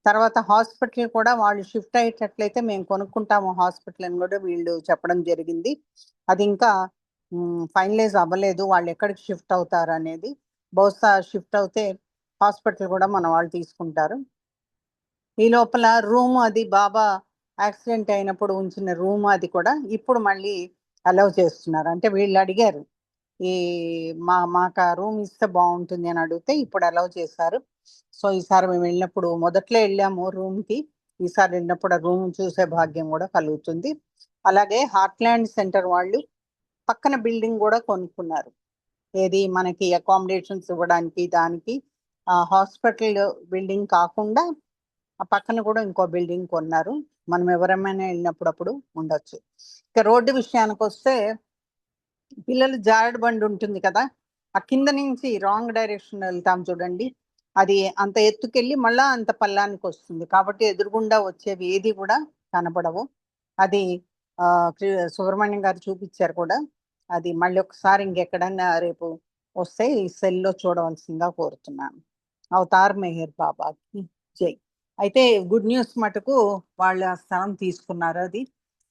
తర్వాత హాస్పిటల్ కూడా వాళ్ళు షిఫ్ట్ అయ్యేటట్లయితే మేము కొనుక్కుంటాము హాస్పిటల్ అని కూడా వీళ్ళు చెప్పడం జరిగింది. అది ఇంకా ఫైనలైజ్ అవ్వలేదు వాళ్ళు ఎక్కడికి షిఫ్ట్ అవుతారు అనేది. బహుశా షిఫ్ట్ అవుతే హాస్పిటల్ కూడా మన వాళ్ళు తీసుకుంటారు. ఈ లోపల రూమ్ అది బాబా యాక్సిడెంట్ అయినప్పుడు ఉంచిన రూమ్ అది కూడా ఇప్పుడు మళ్ళీ అలౌ చేస్తున్నారు. అంటే వీళ్ళు అడిగారు ఈ మాకు ఆ రూమ్ ఇస్తే బాగుంటుంది అని అడిగితే ఇప్పుడు అలౌ చేశారు. సో ఈసారి మేము వెళ్ళినప్పుడు మొదట్లో వెళ్ళాము రూమ్కి, ఈసారి వెళ్ళినప్పుడు ఆ రూమ్ చూసే భాగ్యం కూడా కలుగుతుంది. అలాగే హార్ట్లాండ్ సెంటర్ వాళ్ళు పక్కన బిల్డింగ్ కూడా కొనుక్కున్నారు. ఏది మనకి అకామిడేషన్స్ ఇవ్వడానికి, దానికి హాస్పిటల్ బిల్డింగ్ కాకుండా ఆ పక్కన కూడా ఇంకో బిల్డింగ్ కొన్నారు. మనం ఎవరైనా వెళ్ళినప్పుడు ఉండొచ్చు. ఇక రోడ్డు విషయానికి వస్తే పిల్లలు జారుడు బండి ఉంటుంది కదా, ఆ కింద నుంచి రాంగ్ డైరెక్షన్ వెళ్తాం చూడండి, అది అంత ఎత్తుకెళ్ళి మళ్ళా అంత పల్లానికి వస్తుంది. కాబట్టి ఎదురుగుండా వచ్చేవి ఏది కూడా కనపడవు. అది సుబ్రహ్మణ్యం గారు చూపించారు కూడా. అది మళ్ళీ ఒకసారి ఇంకెక్కడన్నా రేపు వస్తే ఈ సెల్లో చూడవలసిందిగా కోరుతున్నాను. అవతార్ మెహర్ బాబాకి జై. అయితే గుడ్ న్యూస్ మటుకు వాళ్ళు ఆ స్థలం తీసుకున్నారు. అది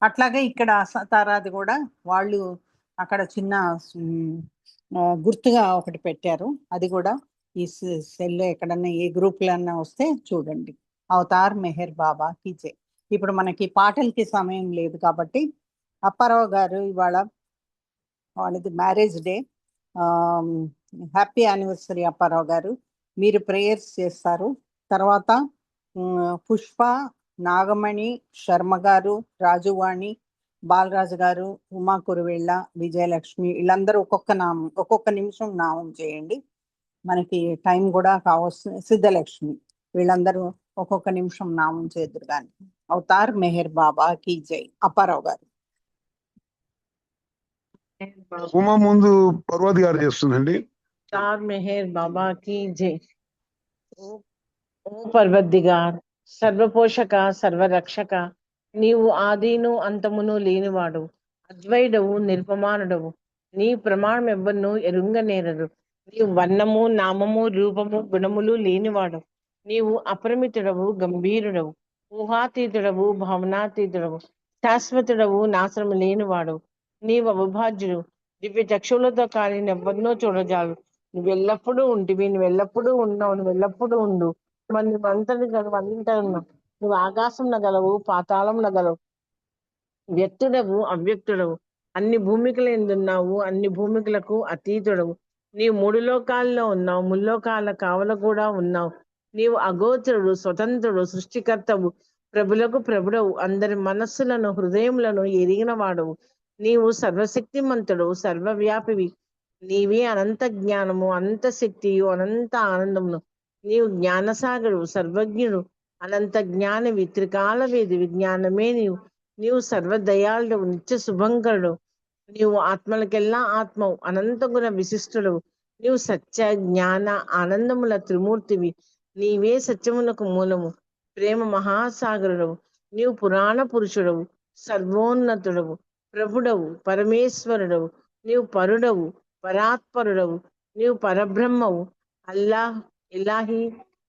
అట్లాగే ఇక్కడ సతారాది కూడా వాళ్ళు అక్కడ చిన్న గుర్తుగా ఒకటి పెట్టారు. అది కూడా ఈ సెల్లో ఎక్కడన్నా ఏ గ్రూప్లన్నా వస్తే చూడండి. అవతార్ మెహర్ బాబాకి జై. ఇప్పుడు మనకి పాటలకి సమయం లేదు కాబట్టి అప్పారావు గారు ఇవాళ వాళ్ళది marriage day, happy anniversary Apparao గారు. మీరు ప్రేయర్స్ చేస్తారు. తర్వాత పుష్ప, నాగమణి, శర్మ గారు, రాజువాణి, బాలరాజు గారు, ఉమా కురువెళ్ళ, విజయలక్ష్మి, వీళ్ళందరూ ఒక్కొక్క నిమిషం నామం చేయండి. మనకి టైం కూడా కావస్తుంది. సిద్ధలక్ష్మి, వీళ్ళందరూ ఒక్కొక్క నిమిషం నామం చేదురు కానీ. అవతార్ మెహర్ బాబాకి జై. అప్పారావు గారు. ఉమా ముందు పర్వత్ గారు చేస్తుందండి. అవతార్ మెహర్ బాబాకి జై. ఓ పర్వద్దిగార్, సర్వపోషక, సర్వరక్షక, నీవు ఆదిను అంతమును లేనివాడు, అద్వైడవు, నిర్పమానుడవు. నీ ప్రమాణం ఎవ్వను ఎరుంగనేరరు. నీవు వర్ణము, నామము, రూపము, గుణములు లేనివాడు. నీవు అపరిమితుడవు, గంభీరుడవు, ఊహాతీతుడవు, భావనాతీతుడవు, శాశ్వతుడవు, నాశనము లేనివాడు. నీవు అవిభాజ్యుడు, దివ్య చక్షువులతో కానీ ఎవ్వరినో చూడజాలు. నువ్వు ఎల్లప్పుడూ ఉంటివి, నువ్వు ఎల్లప్పుడూ ఉన్నావు, నువ్వు ఎల్లప్పుడూ ఉండు. మరి నువ్వు అంతటి అంతా ఉన్నావు. నువ్వు ఆకాశం నగలవు, పాతాళం నగలవు, వ్యక్తుడవు, అవ్యక్తుడవు, అన్ని భూమికలు ఎందున్నావు, అన్ని భూమికలకు అతీతుడవు. నీవు 3 లోకాల్లో ఉన్నావు, ముల్లోకాల కావల కూడా ఉన్నావు. నీవు అగోచరుడు, స్వతంత్రుడు, సృష్టికర్తవు, ప్రభులకు ప్రభుడవు, అందరి మనస్సులను హృదయములను ఎరిగిన వాడవు. నీవు సర్వశక్తిమంతుడు, సర్వవ్యాపివి. నీవే అనంత జ్ఞానము, అనంత శక్తియు, అనంత ఆనందమును. నీవు జ్ఞానసాగరు, సర్వజ్ఞుడు, అనంత జ్ఞానవి, త్రికాల వేది విజ్ఞానమే నీవు. నీవు సర్వదయాళుడు, నిత్య శుభంకరుడు. నీవు ఆత్మలకెల్లా ఆత్మవు, అనంత గుణ విశిష్టుడవు. నీవు సత్య, జ్ఞాన, ఆనందముల త్రిమూర్తివి. నీవే సత్యమునకు మూలము, ప్రేమ మహాసాగరుడవు. నీవు పురాణ పురుషుడవు, సర్వోన్నతుడవు, ప్రభుడవు, పరమేశ్వరుడవు. నీవు పరుడవు, పరాత్పరుడవు. నీవు పరబ్రహ్మవు, అల్లాహ్, ఇలాహి,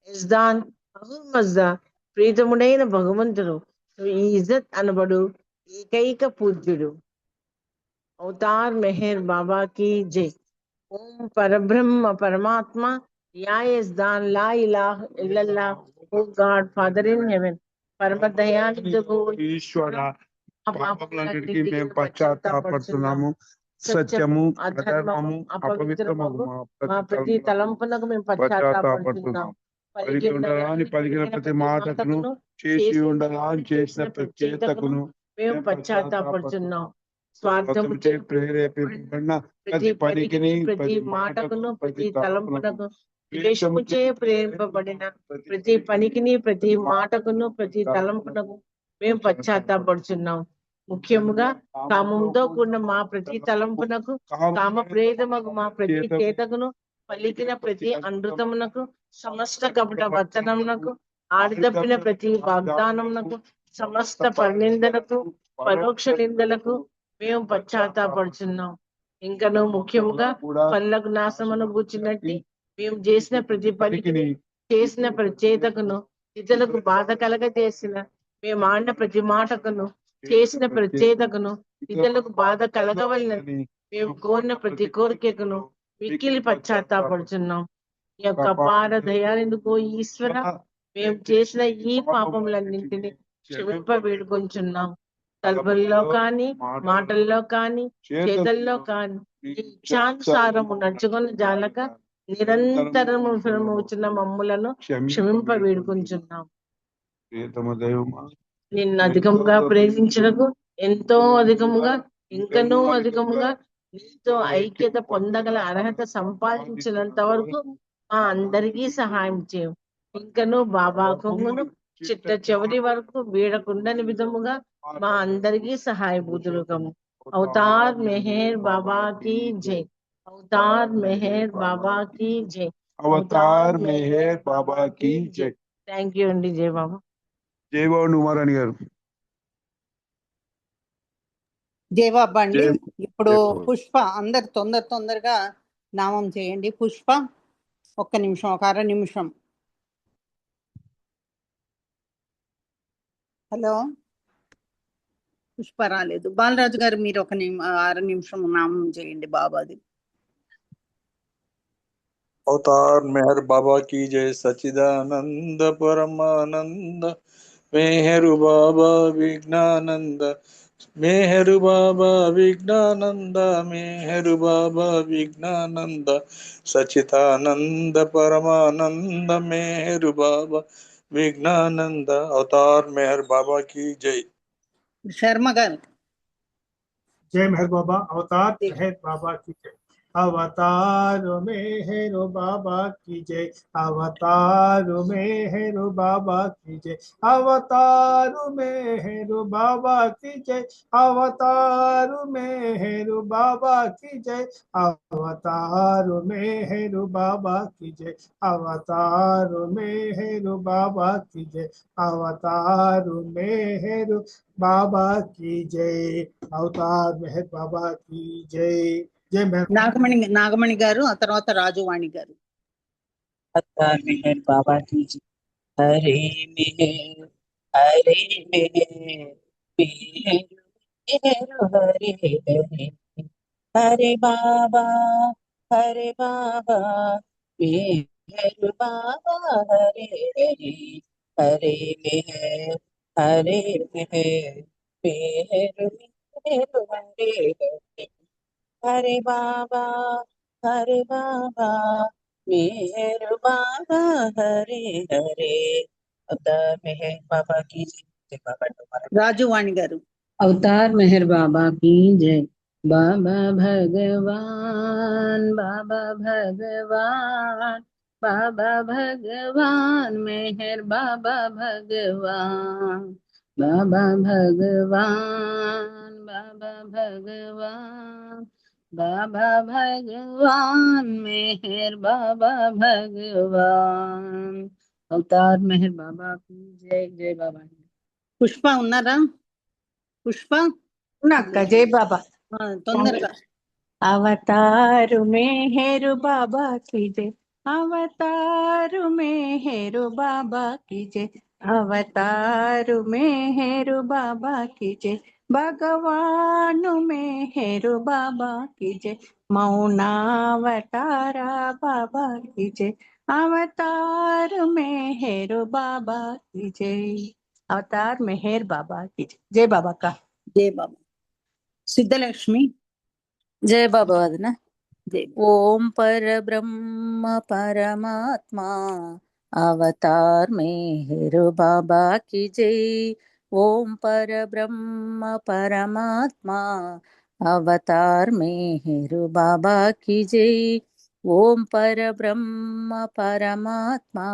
ఇజ్దాన్, అహుర్మజ్దా, ప్రీతముడైన భగవంతుడు. నువ్వు ఈ ఇజ్జత్ అనబడు ఏకైక పూజ్యుడు. అవతార్ మెహర్ బాబాకి జై. ఓం పరబ్రహ్మ పరమాత్మ, యా ఇజ్దాన్, లా ఇలాహ ఇల్లల్లాహ్, O God father in heaven, పరమ దయాళువు ఈశ్వర, పాపములన్నిటికీ మేము పశ్చాత్తాపడుతున్నాము. సత్యము, అధర్మము, అపవిత్రమగు మా ప్రతి తలంపునకు మేము పశ్చాత్తాపడుతున్నాం. పలికి ఉండరాని పలికిన ప్రతి మాటకును, చేసి ఉండరాని చేసిన ప్రతి చేతకును మేము పశ్చాత్తాపడుతున్నాం. స్వార్థము చే ప్రేరేపింపబడిన ప్రతి పనికిని, ప్రతి మాటకును, ప్రతి తలంపునకు, ద్వేషము చే ప్రేరేపింపబడిన ప్రతి పనికిని, ప్రతి మాటకును, ప్రతి తలంపునకు మేము పశ్చాత్తాపడుతున్నాం. ముఖ్యముగా కామంతో కూడిన మా ప్రతి తలంపునకు, కామ ప్రేతమగు మా ప్రతి చేతకును, పలికిన ప్రతి అమృతమునకు, సమస్త కపట వచనమునకు, ఆడిదప్పిన ప్రతి వాగ్దానమునకు, సమస్త పరినిందలకు, పరోక్ష నిందలకు మేము పశ్చాత్తాపడుచున్నాం. ఇంకను ముఖ్యముగా పనులకు నాశనమును కూర్చున్నట్టు మేము చేసిన ప్రతి పనికి, చేసిన ప్రతి చేతకును, ఇతరులకు బాధ కలగ చేసిన మేము ఆడిన ప్రతి మాటకును, చేసిన ప్రతి చేతకును, ఇతరులకు బాధ కలగవలనని మేము కోరిన ప్రతి కోరికకును మిక్కిలి పశ్చాత్తాపడుచున్నాం. ఈ యొక్క అపార దయాలెందుకో ఈశ్వర, మేము చేసిన ఈ పాపములన్నింటినీ క్షమింప వేడుకొంచున్నాం. తలుపుల్లో కానీ, మాటల్లో కానీ, చేతల్లో కానీ ఇచ్ఛానుసారము నడుచుకొని జాలక నిరంతరము విఫలమవుతున్న మమ్ములను క్షమింప వేడుకుంటున్నాం. ప్రియతమ దైవమా, నిన్ను అధికముగా ప్రేమించడకు ఎంతో అధికముగా ఇంకనూ అధికముగా నీతో ఐక్యత పొందగల అర్హత సంపాదించినంత వరకు మా అందరికీ సహాయం చేయం. ఇంకనూ బాబా కొంగును చిట్ట చివరి వరకు వీడకుండని విధముగా మా అందరికీ సహాయభూతులకము. అవతార్ మెహర్ బాబా కీ జై. అవతార్ మెహర్ బాబా కీ జై. అవతార్ మెహర్ బాబా కీ జై. థ్యాంక్ యూ అండి. జై బాబా. జై బాబు ఉమారాణి గారు. జయబాబా అండి. జై ఇప్పుడు జై బాబా. పుష్ప అందరు తొందరగా నామం చేయండి. పుష్ప ఒక్క నిమిషం, ఒక అర నిమిషం. హలో, పుష్ప రాలేదు. బాలరాజు గారు మీరు ఒక అర నిమిషం నామం చేయండి బాబాది. अवतार मेहर बाबा की जय। सच्चिदानंद परमानंद मेहरु बाबा विज्ञानंद मेहरु बाबा विज्ञानंद मेहरु बाबा विज्ञानंद सच्चिदानंद परमानंद मेहरु बाबा विज्ञानंद। अवतार मेहर बाबा की जय। శర్మ గారు. जय मेहर बाबा। अवतार मेहर बाबा की जय। अवतार मेहर बाबा की जय। अवतार मेहर बाबा की जय। अवतार मेहर बाबा की जय। अवतार मेहर बाबा की जय। अवतार मेहर बाबा की जय। अवतार मेहर बाबा की जय। अवतार मेहर बाबा की जय। अवतार मेहर बाबा की जय। जय मेहर। నాగమణి గారు, ఆ తర్వాత రాజువాణి గారు. अवतार मेहर बाबा की जय। हरे मेहर हरे मेहर मेहर मेहर हरे हरे हरे बाबा मेहर बाबा हरे हरे हरे मेहर मेहर मेहर मेहर हरे हरे हरे बाबा मेहर बाबा हरे हरे। अवतार मेहर बाबा की जय। बाबा तुम्हारा। రాజువాణి గారు. अवतार मेहर बाबा की जय। बाबा भगवान बाबा भगवान बाबा भगवान मेहर बाबा भगवान बाबा भगवान बाबा भगवान बाबा भगवान मेहर बाबा भगवान। अवतार मेहर बाबा की जय। जय बाबा। పుష్ప ఉన్నారా? పుష్ప అక్క. జై బాబా. తొందరగా. अवतार मेहर बाबा की जय। अवतार मेहर बाबा की जय। अवतार मेहर बाबा की जय। भगवान मेहर बाबा की जय। मौनावतारा बाबा की जय। अवतार मेहर बाबा की जय। अवतार मेहर बाबा की जय। जय बाबा का। జయ బాబా. సిద్ధలక్ష్మి. जय बाबा वदना। జయ. ओम पर ब्रह्म परमात्मा अवतार मेहर बाबा की जय। ओम पर ब्रह्म परमात्मा अवतार मेहर बाबा की जय। ओम पर ब्रह्म परमात्मा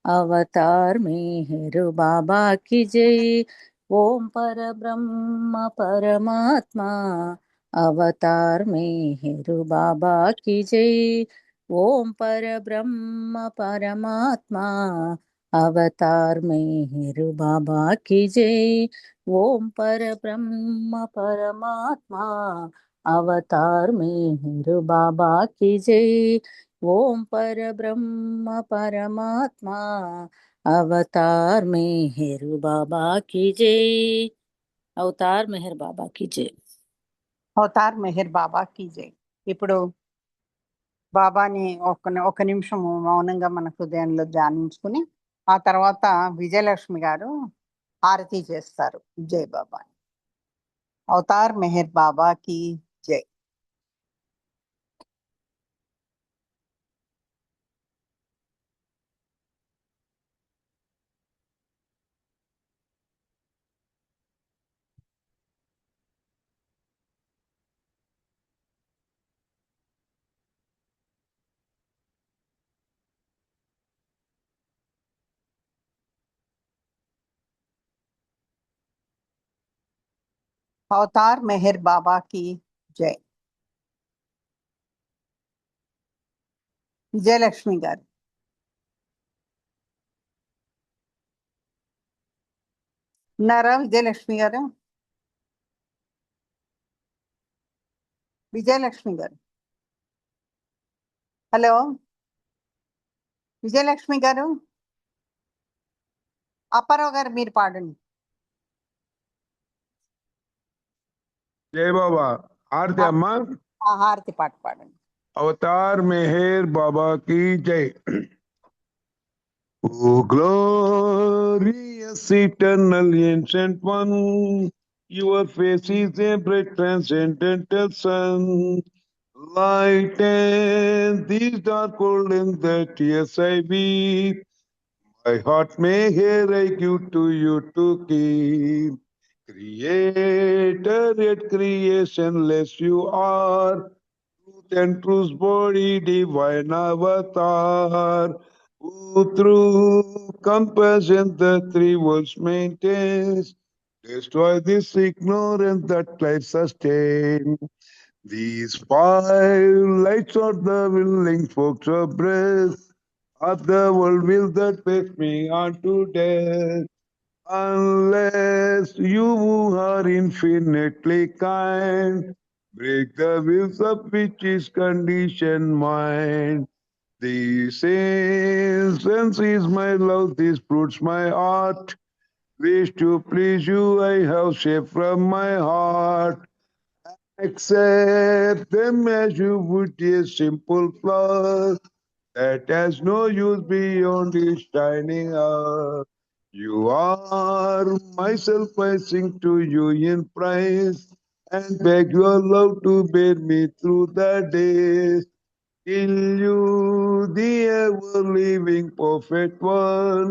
अवतार मेहर बाबा की जय। ओम पर ब्रह्म परमात्मा अवतार मेहर बाबा की जय। ओम पर ब्रह्म परमात्मा अवतार मेहर बाबा की जय। ओम पर ब्रह्म परमात्मा अवतार मेहर बाबा की जय। ओम पर ब्रह्म परमात्मा अवतार मेहर बाबा की जय। अवतार मेहर बाबा की जय। అవతార్ మెహర్ బాబా కీ జై. ఇప్పుడు బాబాని ఒక నిమిషం మౌనంగా మన హృదయంలో ధ్యానించుకుని ఆ తర్వాత విజయలక్ష్మి గారు హారతి చేస్తారు. జై బాబా. అవతార్ మెహర్ బాబా కీ జై. అవతార్ మెహర్ బాబా की జై. విజయలక్ష్మి గారు. ఉన్నారా విజయలక్ష్మి గారు? విజయలక్ష్మి గారు, హలో విజయలక్ష్మి గారు, అప్పారావు గారు మీరు పాడండి. జై బాబా. ఆరతి అమ్మా. హారతి పాట పాడండి. అవతార్ మెహర్ బాబా की जय. Oh glorious eternal ancient one, your face is a bright transcendental sun. Lighten these dark world in the tears I weep. My heart may hear I give to you to keep. Creator yet creationless you are, truth and truth's body, divine avatar. Who through compassion the three worlds maintains, destroy this ignorance that life sustains. These five lights are the willing folks of breath of the world will that makes me unto death. Unless you who are infinitely kind, break the wheels of which is conditioned mind. This incense is my love, this fruits my heart. Wish to please you, I have shaped from my heart. Accept them as you would a simple flower that has no use beyond its shining hour. You are myself, I sing to you in praise and beg your love to bear me through the days. Till you, the ever-living perfect one,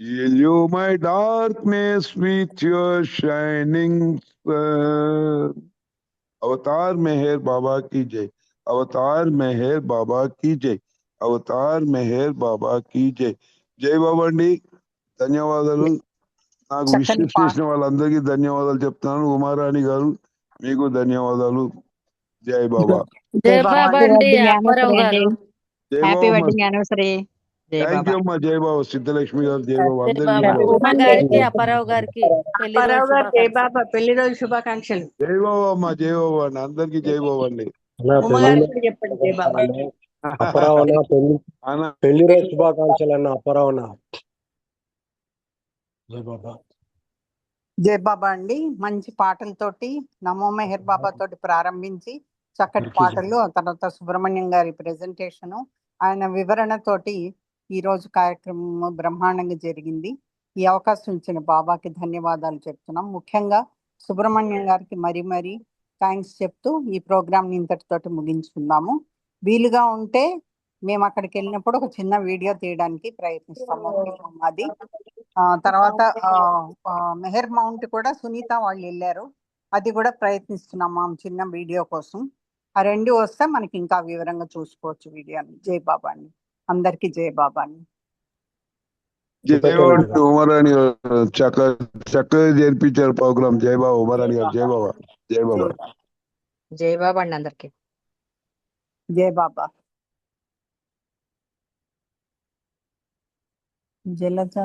heal you my darkness with your shining sun. अवतार मेहर बाबा की जय. अवतार मेहर बाबा की जय. Avatar Meher బాబా की जय. జై బాబా అండి. ధన్యవాదాలు. నాకు విషెస్ చేసిన వాళ్ళందరికీ ధన్యవాదాలు చెప్తున్నాను. ఉమారాణి గారు మీకు ధన్యవాదాలు. జై బాబా. జై బాబా అండి అప్పారావు గారు. జై హ్యాపీ బాబా. Wedding anniversary. జై థ్యాంక్ యూ బాబా. అమ్మా. జై బాబా. సిద్ధలక్ష్మి గారు జై బాబా. జై అందరికీ బాబా. జై బాబా. ఉమా గారికి అప్పారావు గారికి పెళ్లి రోజు అప్పారావు గారు జై శుభాకాంక్షలు. బాబా పెళ్లి రోజు శుభాకాంక్షలు. జై బాబా అమ్మా. జై బాబా అండి. అందరికీ జై బాబా అండి. ఉమా గారికి కూడా చెప్పండి జై బాబా. అపరావణ పెళ్లి రోజు శుభాకాంక్షలు అన్న అపరావణ. జై బాబా. జై బాబా అండి. మంచి పాటలతోటి నమో మెహర్ బాబా తోటి ప్రారంభించి చక్కటి పాటలు, ఆ తర్వాత సుబ్రహ్మణ్యం గారి ప్రెజెంటేషను, ఆయన వివరణతోటి ఈరోజు కార్యక్రమం బ్రహ్మాండంగా జరిగింది. ఈ అవకాశం ఇచ్చిన బాబాకి ధన్యవాదాలు చెప్తున్నాం. ముఖ్యంగా సుబ్రహ్మణ్యం గారికి మరీ మరీ థ్యాంక్స్ చెప్తూ ఈ ప్రోగ్రామ్ని ఇంతటితోటి ముగించుకుందాము. వీలుగా ఉంటే మేము అక్కడికి వెళ్ళినప్పుడు ఒక చిన్న వీడియో తీయడానికి ప్రయత్నిస్తాము. అది తర్వాత మెహర్ మౌంట్ కూడా సునీత వాళ్ళు వెళ్ళారు, అది కూడా ప్రయత్నిస్తున్నాము చిన్న వీడియో కోసం. ఆ రెండు వస్తే మనకి ఇంకా వివరంగా చూసుకోవచ్చు వీడియోని. జై బాబా అండి. అందరికీ జై బాబా అండి. జై బాబా. ఉమారాణి గారు చక్కగా జరిపించారు ప్రోగ్రామ్. జై బాబా. ఉమారాణి గారు జై బాబా. జై బాబా. జై బాబా అండి అందరికి. జై బాబా. జలజ